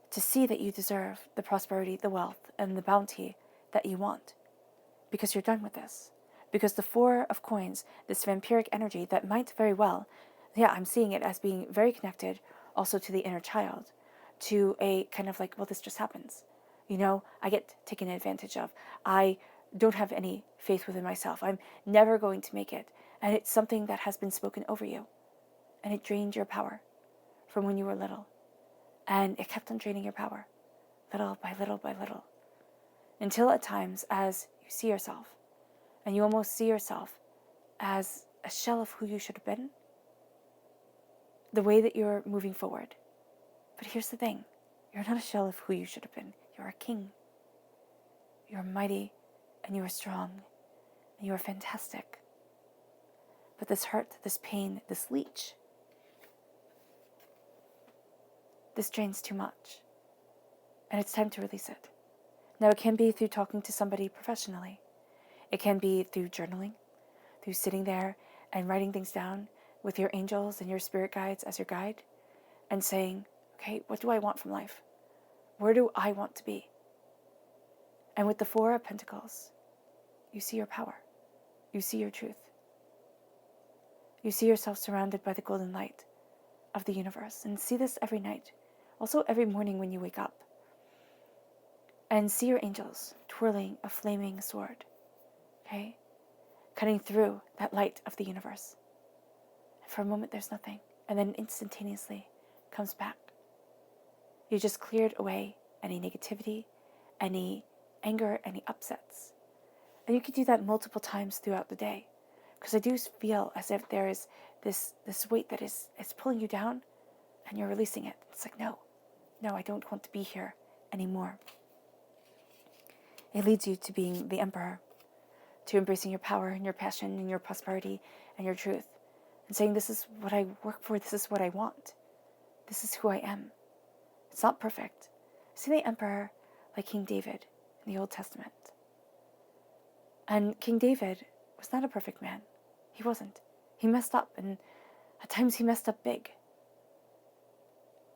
to see that you deserve the prosperity, the wealth, and the bounty that you want. Because you're done with this. Because the 4 of Coins, this vampiric energy that might very well, I'm seeing it as being very connected also to the inner child, to a kind of like, well, this just happens. I get taken advantage of. I don't have any faith within myself. I'm never going to make it. And it's something that has been spoken over you. And it drained your power from when you were little. And it kept on draining your power, little by little by little. Until at times, as you see yourself, and you almost see yourself as a shell of who you should have been, the way that you're moving forward. But here's the thing. You're not a shell of who you should have been. You're a king. You're mighty, and you are strong, and you are fantastic. But this hurt, this pain, this leech, this drains too much. And it's time to release it. Now, it can be through talking to somebody professionally. It can be through journaling, through sitting there and writing things down with your angels and your spirit guides as your guide and saying, okay, what do I want from life? Where do I want to be? And with the 4 of Pentacles, you see your power. You see your truth. You see yourself surrounded by the golden light of the universe. And see this every night. Also every morning when you wake up. And see your angels twirling a flaming sword. Okay? Cutting through that light of the universe. And for a moment there's nothing. And then instantaneously comes back. You just cleared away any negativity, any anger, any upsets. And you could do that multiple times throughout the day. Because I do feel as if there is this weight that is pulling you down and you're releasing it. It's like, no, I don't want to be here anymore. It leads you to being the emperor, to embracing your power and your passion and your prosperity and your truth, and saying, this is what I work for, this is what I want. This is who I am. It's not perfect. See the emperor like King David in the Old Testament. And King David was not a perfect man. He wasn't. He messed up, and at times he messed up big.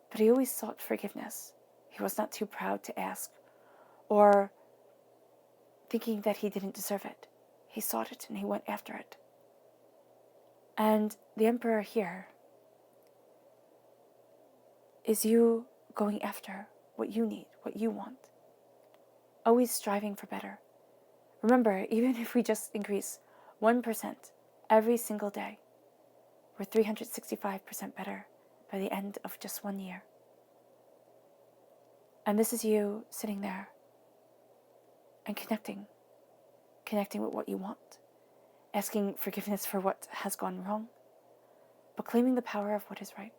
But he always sought forgiveness. He was not too proud to ask, or thinking that he didn't deserve it. He sought it and he went after it. And the emperor here is you going after what you need, what you want. Always striving for better. Remember, even if we just increase 1% every single day, we're 365% better by the end of just 1 year. And this is you sitting there and connecting with what you want, asking forgiveness for what has gone wrong, but claiming the power of what is right.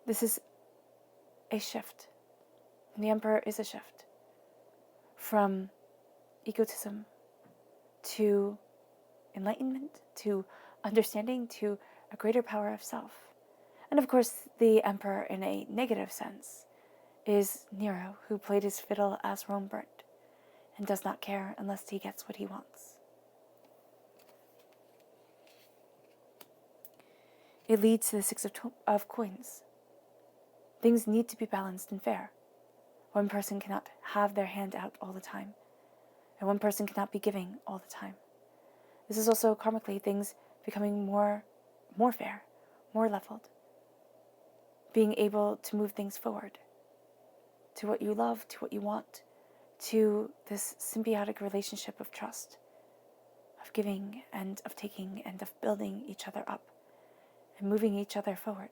This is a shift, and the Emperor is a shift from egotism to enlightenment, to understanding, to a greater power of self. And of course, the Emperor in a negative sense is Nero, who played his fiddle as Rome burnt and does not care unless he gets what he wants. It leads to the Six of Coins. Things need to be balanced and fair. One person cannot have their hand out all the time, and one person cannot be giving all the time. This is also karmically things becoming more fair, more leveled. Being able to move things forward to what you love, to what you want, to this symbiotic relationship of trust, of giving and of taking and of building each other up and moving each other forward.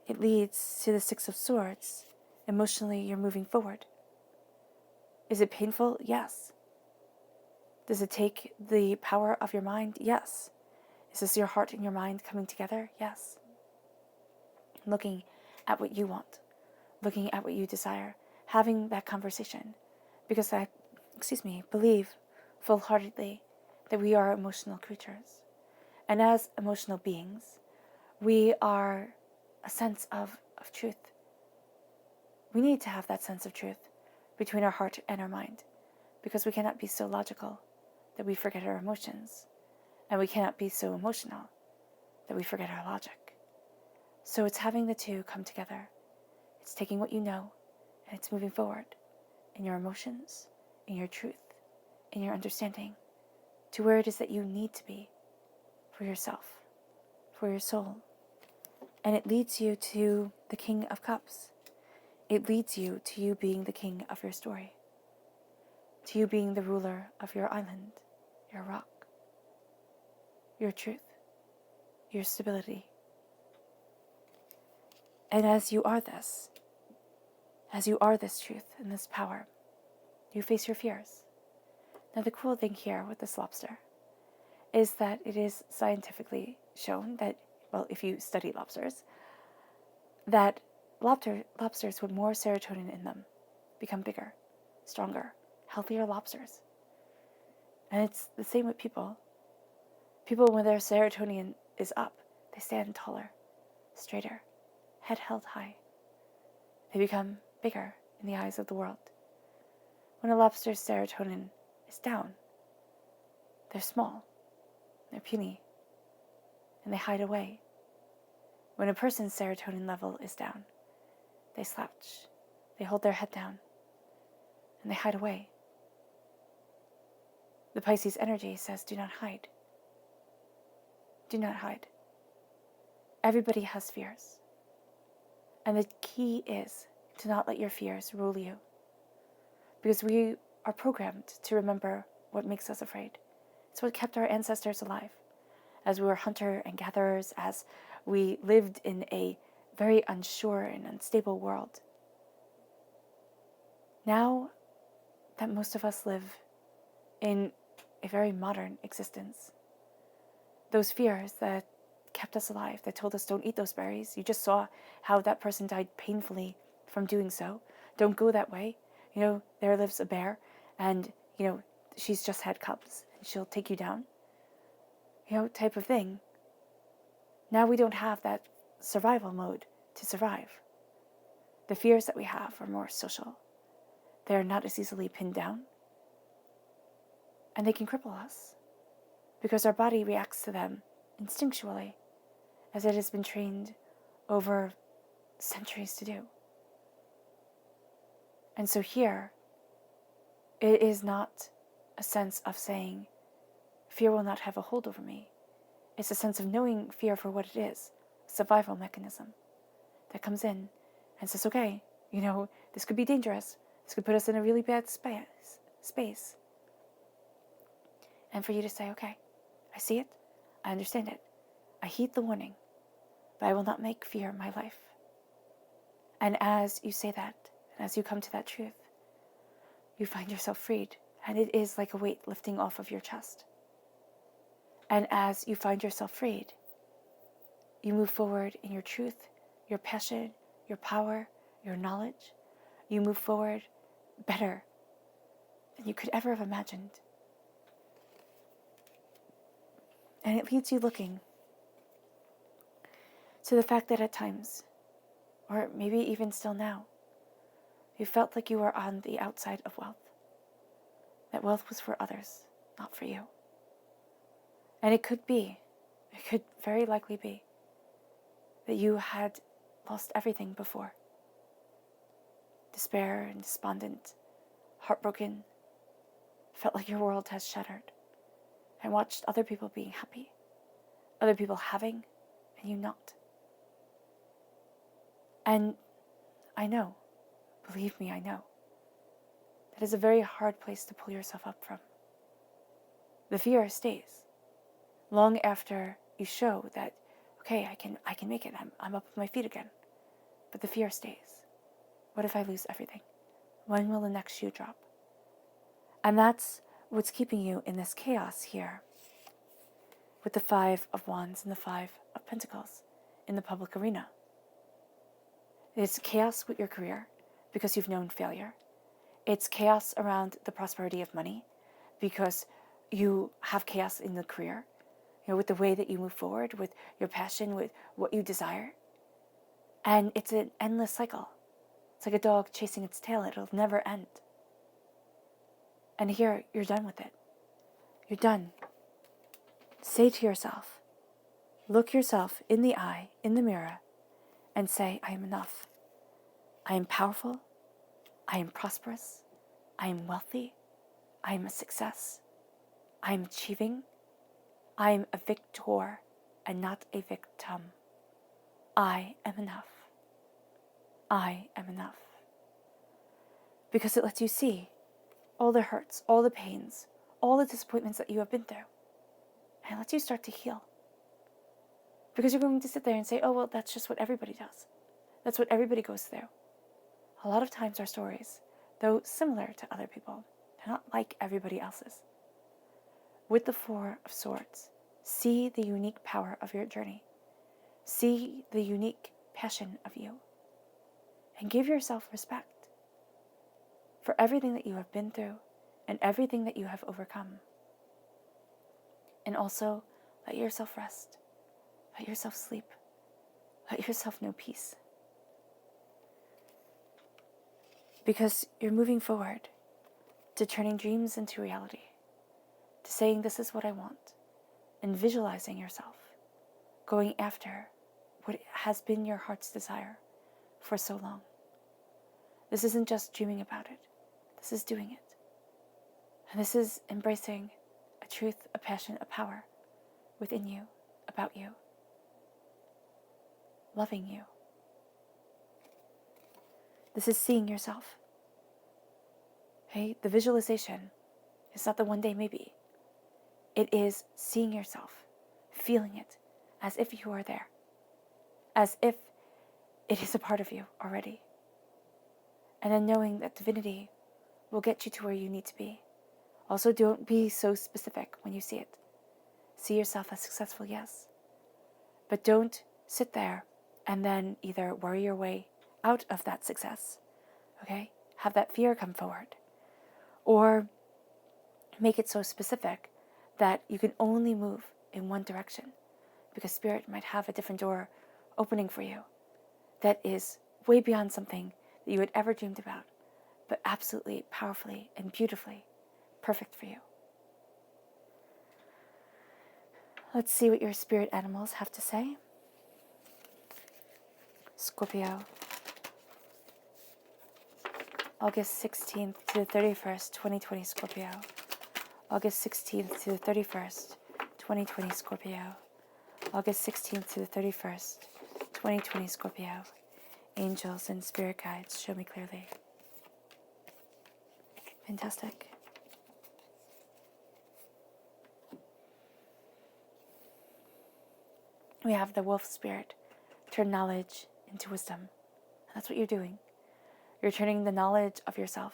It leads to the Six of Swords. Emotionally, you're moving forward. Is it painful? Yes. Does it take the power of your mind? Yes. Is this your heart and your mind coming together? Yes. Looking at what you want, looking at what you desire, having that conversation. Because I, believe full-heartedly that we are emotional creatures. And as emotional beings, we are a sense of truth. We need to have that sense of truth between our heart and our mind, because we cannot be so logical that we forget our emotions, and we cannot be so emotional that we forget our logic. So it's having the two come together. It's taking what you know, and it's moving forward in your emotions, in your truth, in your understanding, to where it is that you need to be for yourself, for your soul. And it leads you to the King of Cups. It leads you to you being the king of your story, to you being the ruler of your island, your rock, your truth, your stability. And as you are this truth and this power, you face your fears. Now the cool thing here with this lobster is that it is scientifically shown that, well, if you study lobsters, that lobsters with more serotonin in them become bigger, stronger, healthier lobsters. And it's the same with people. People, when their serotonin is up, they stand taller, straighter, head held high. They become bigger in the eyes of the world. When a lobster's serotonin is down, they're small, they're puny, and they hide away. When a person's serotonin level is down, they slouch, they hold their head down, and they hide away. The Pisces energy says, do not hide. Do not hide. Everybody has fears. And the key is to not let your fears rule you. Because we are programmed to remember what makes us afraid. It's what kept our ancestors alive. as we were hunter and gatherers, as we lived in a very unsure and unstable world. Now that most of us live in a very modern existence, those fears that kept us alive, that told us don't eat those berries, you just saw how that person died painfully from doing so. Don't go that way. There lives a bear, and, she's just had cubs, and she'll take you down. Type of thing. Now we don't have that survival mode to survive. The fears that we have are more social. They're not as easily pinned down. And they can cripple us, because our body reacts to them instinctually, as it has been trained over centuries to do. And so here, it is not a sense of saying, fear will not have a hold over me. It's a sense of knowing fear for what it is, a survival mechanism that comes in and says, okay, this could be dangerous. This could put us in a really bad space. And for you to say, okay, I see it, I understand it, I heed the warning, but I will not make fear my life. And as you say that, and as you come to that truth, you find yourself freed, and it is like a weight lifting off of your chest. And as you find yourself freed, you move forward in your truth, your passion, your power, your knowledge. You move forward better than you could ever have imagined. And it leads you looking to the fact that at times, or maybe even still now, you felt like you were on the outside of wealth. That wealth was for others, not for you. And it could very likely be, that you had lost everything before. Despair and despondent, heartbroken, felt like your world has shattered, and watched other people being happy, other people having, and you not. And I know, believe me, I know, that is a very hard place to pull yourself up from. The fear stays long after you show that, okay, I can make it, I'm up on my feet again. But the fear stays. What if I lose everything? When will the next shoe drop? And that's what's keeping you in this chaos here, with the 5 of Wands and the 5 of Pentacles in the public arena. It's chaos with your career because you've known failure. It's chaos around the prosperity of money because you have chaos in the career, with the way that you move forward, with your passion, with what you desire. And it's an endless cycle. It's like a dog chasing its tail. It'll never end. And here, you're done with it. You're done. Say to yourself, look yourself in the eye, in the mirror, and say, I am enough. I am powerful. I am prosperous. I am wealthy. I am a success. I am achieving. I am a victor and not a victim. I am enough. I am enough. Because it lets you see all the hurts, all the pains, all the disappointments that you have been through. And it lets you start to heal. Because you're going to sit there and say, oh, well, that's just what everybody does. That's what everybody goes through. A lot of times our stories, though similar to other people, they're not like everybody else's. With the 4 of Swords, see the unique power of your journey. See the unique passion of you. And give yourself respect for everything that you have been through and everything that you have overcome. And also, let yourself rest. Let yourself sleep. Let yourself know peace. Because you're moving forward to turning dreams into reality, to saying this is what I want, and visualizing yourself going after what has been your heart's desire for so long. This isn't just dreaming about it. This is doing it. And this is embracing a truth, a passion, a power within you, about you, loving you. This is seeing yourself. Okay? The visualization is not the one day maybe. It is seeing yourself, feeling it as if you are there, as if it is a part of you already. And then knowing that divinity will get you to where you need to be. Also, don't be so specific when you see it. See yourself as successful, yes. But don't sit there and then either worry your way out of that success, okay? Have that fear come forward. Or make it so specific that you can only move in one direction, because Spirit might have a different door opening for you that is way beyond something that you had ever dreamed about, but absolutely powerfully and beautifully perfect for you. Let's see what your spirit animals have to say. Scorpio, August 16th to the 31st, 2020 Scorpio. August 16th to the 31st, 2020 Scorpio. August 16th to the 31st, 2020 Scorpio. Angels and spirit guides, show me clearly. Fantastic. We have the wolf spirit, turn knowledge into wisdom. That's what you're doing. You're turning the knowledge of yourself,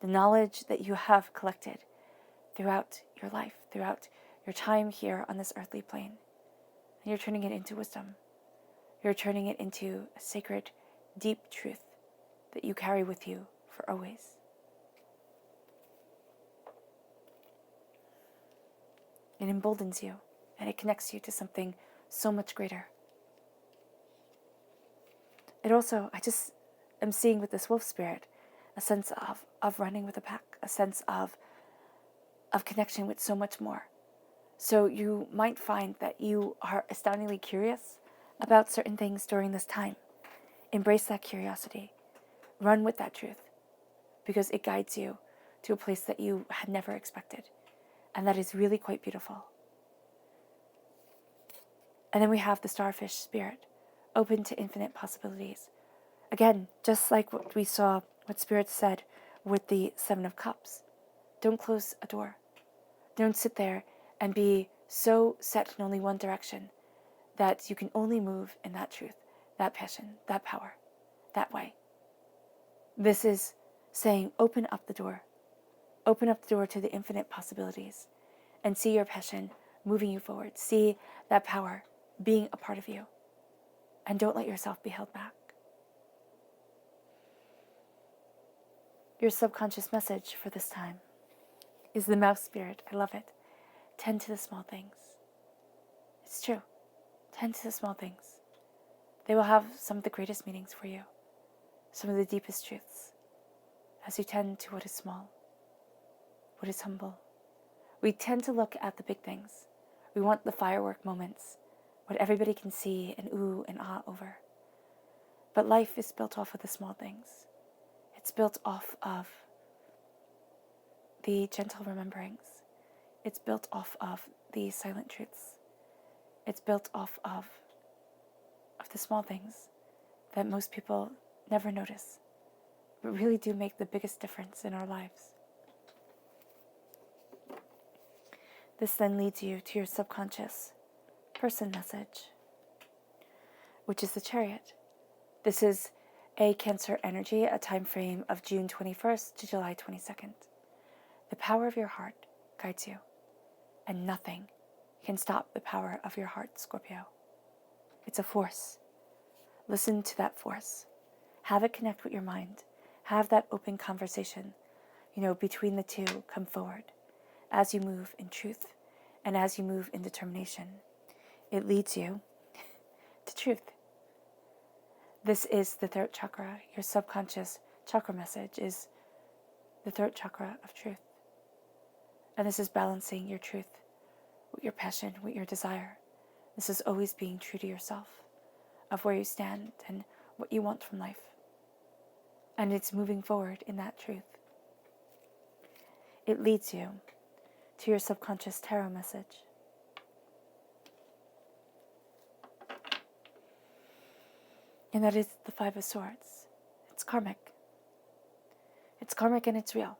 the knowledge that you have collected throughout your life, throughout your time here on this earthly plane. And you're turning it into wisdom. You're turning it into a sacred, deep truth that you carry with you for always. It emboldens you, and it connects you to something so much greater. It also, I just am seeing with this wolf spirit a sense of running with a pack, a sense of connection with so much more. So you might find that you are astoundingly curious about certain things during this time. Embrace that curiosity. Run with that truth, because it guides you to a place that you had never expected. And that is really quite beautiful. And then we have the starfish spirit, open to infinite possibilities. Again, just like what we saw, what Spirit said with the Seven of Cups. Don't close a door. Don't sit there and be so set in only one direction that you can only move in that truth, that passion, that power, that way. This is saying open up the door. Open up the door to the infinite possibilities and see your passion moving you forward. See that power being a part of you. And don't let yourself be held back. Your subconscious message for this time is the mouse spirit. I love it. Tend to the small things. It's true. Tend to the small things. They will have some of the greatest meanings for you, some of the deepest truths, as you tend to what is small, what is humble. We tend to look at the big things. We want the firework moments, what everybody can see and ooh and ah over. But life is built off of the small things. It's built off of the gentle rememberings. It's built off of the silent truths. It's built off of the small things that most people never notice, but really do make the biggest difference in our lives. This then leads you to your subconscious person message, which is the Chariot. This is a Cancer energy, a time frame of June 21st to July 22nd. The power of your heart guides you, and nothing can stop the power of your heart, Scorpio. It's a force. Listen to that force. Have it connect with your mind. Have that open conversation, between the two. Come forward as you move in truth and as you move in determination. It leads you to truth. This is the throat chakra. Your subconscious chakra message is the throat chakra of truth. And this is balancing your truth with your passion, with your desire. This is always being true to yourself, of where you stand and what you want from life. And it's moving forward in that truth. It leads you to your subconscious tarot message. And that is the Five of Swords. It's karmic. It's karmic and it's real.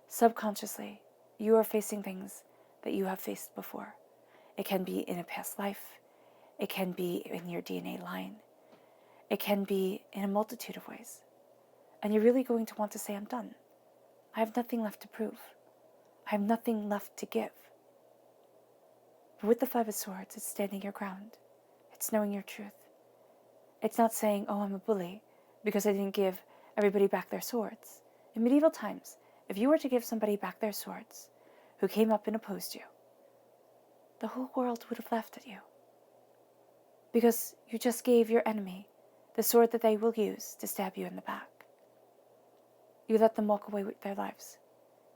Subconsciously, you are facing things that you have faced before. It can be in a past life. It can be in your DNA line. It can be in a multitude of ways. And you're really going to want to say, I'm done. I have nothing left to prove. I have nothing left to give. But with the Five of Swords, it's standing your ground. It's knowing your truth. It's not saying, oh, I'm a bully because I didn't give everybody back their swords. In medieval times, if you were to give somebody back their swords who came up and opposed you, the whole world would have laughed at you. Because you just gave your enemy the sword that they will use to stab you in the back. You let them walk away with their lives.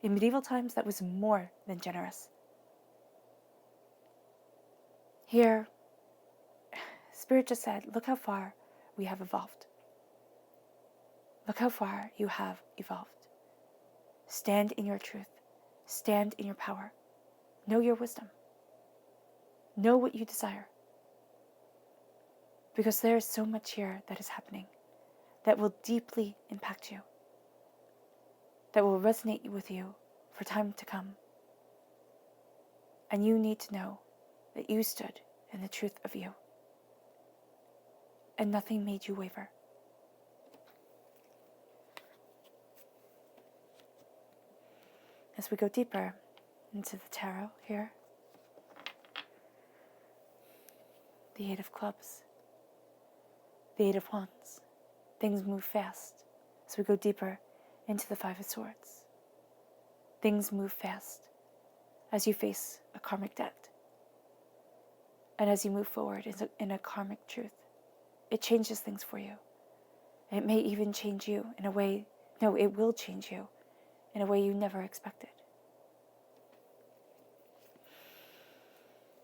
In medieval times, that was more than generous. Here, Spirit just said, look how far we have evolved. Look how far you have evolved. Stand in your truth. Stand in your power. Know your wisdom. Know what you desire. Because there is so much here that is happening that will deeply impact you, that will resonate with you for time to come. And you need to know that you stood in the truth of you, and nothing made you waver. As we go deeper into the tarot here, the Eight of Clubs, the Eight of Wands, things move fast. As we go deeper into the Five of Swords, things move fast as you face a karmic debt. And as you move forward in a karmic truth, it changes things for you. And it may even change you in a way, no, it will change you in a way you never expected.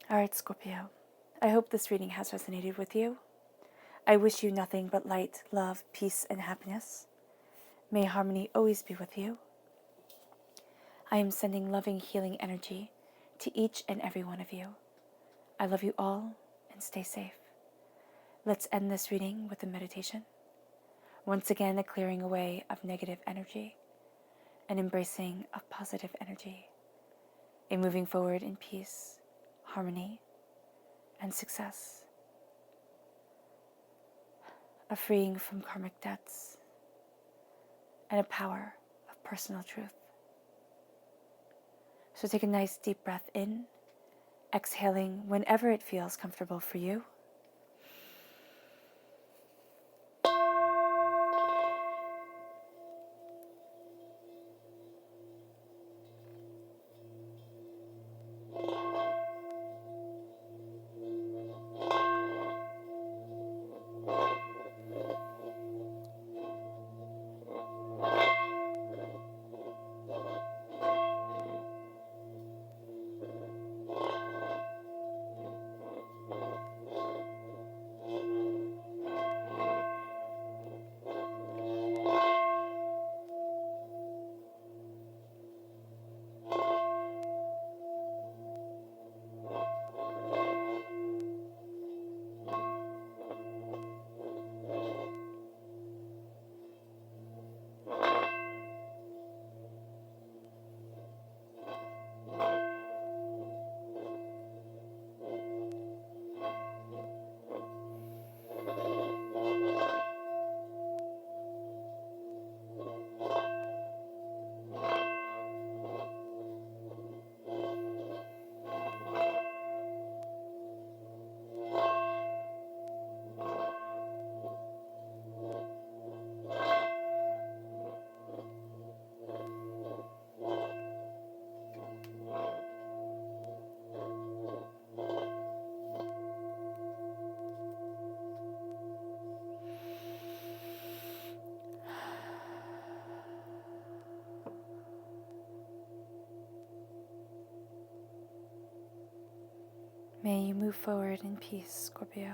All right, Scorpio, I hope this reading has resonated with you. I wish you nothing but light, love, peace, and happiness. May harmony always be with you. I am sending loving, healing energy to each and every one of you. I love you all, and stay safe. Let's end this reading with a meditation. Once again, a clearing away of negative energy and embracing of positive energy. A moving forward in peace, harmony, and success. A freeing from karmic debts, and a power of personal truth. So take a nice deep breath in, exhaling whenever it feels comfortable for you. May you move forward in peace, Scorpio.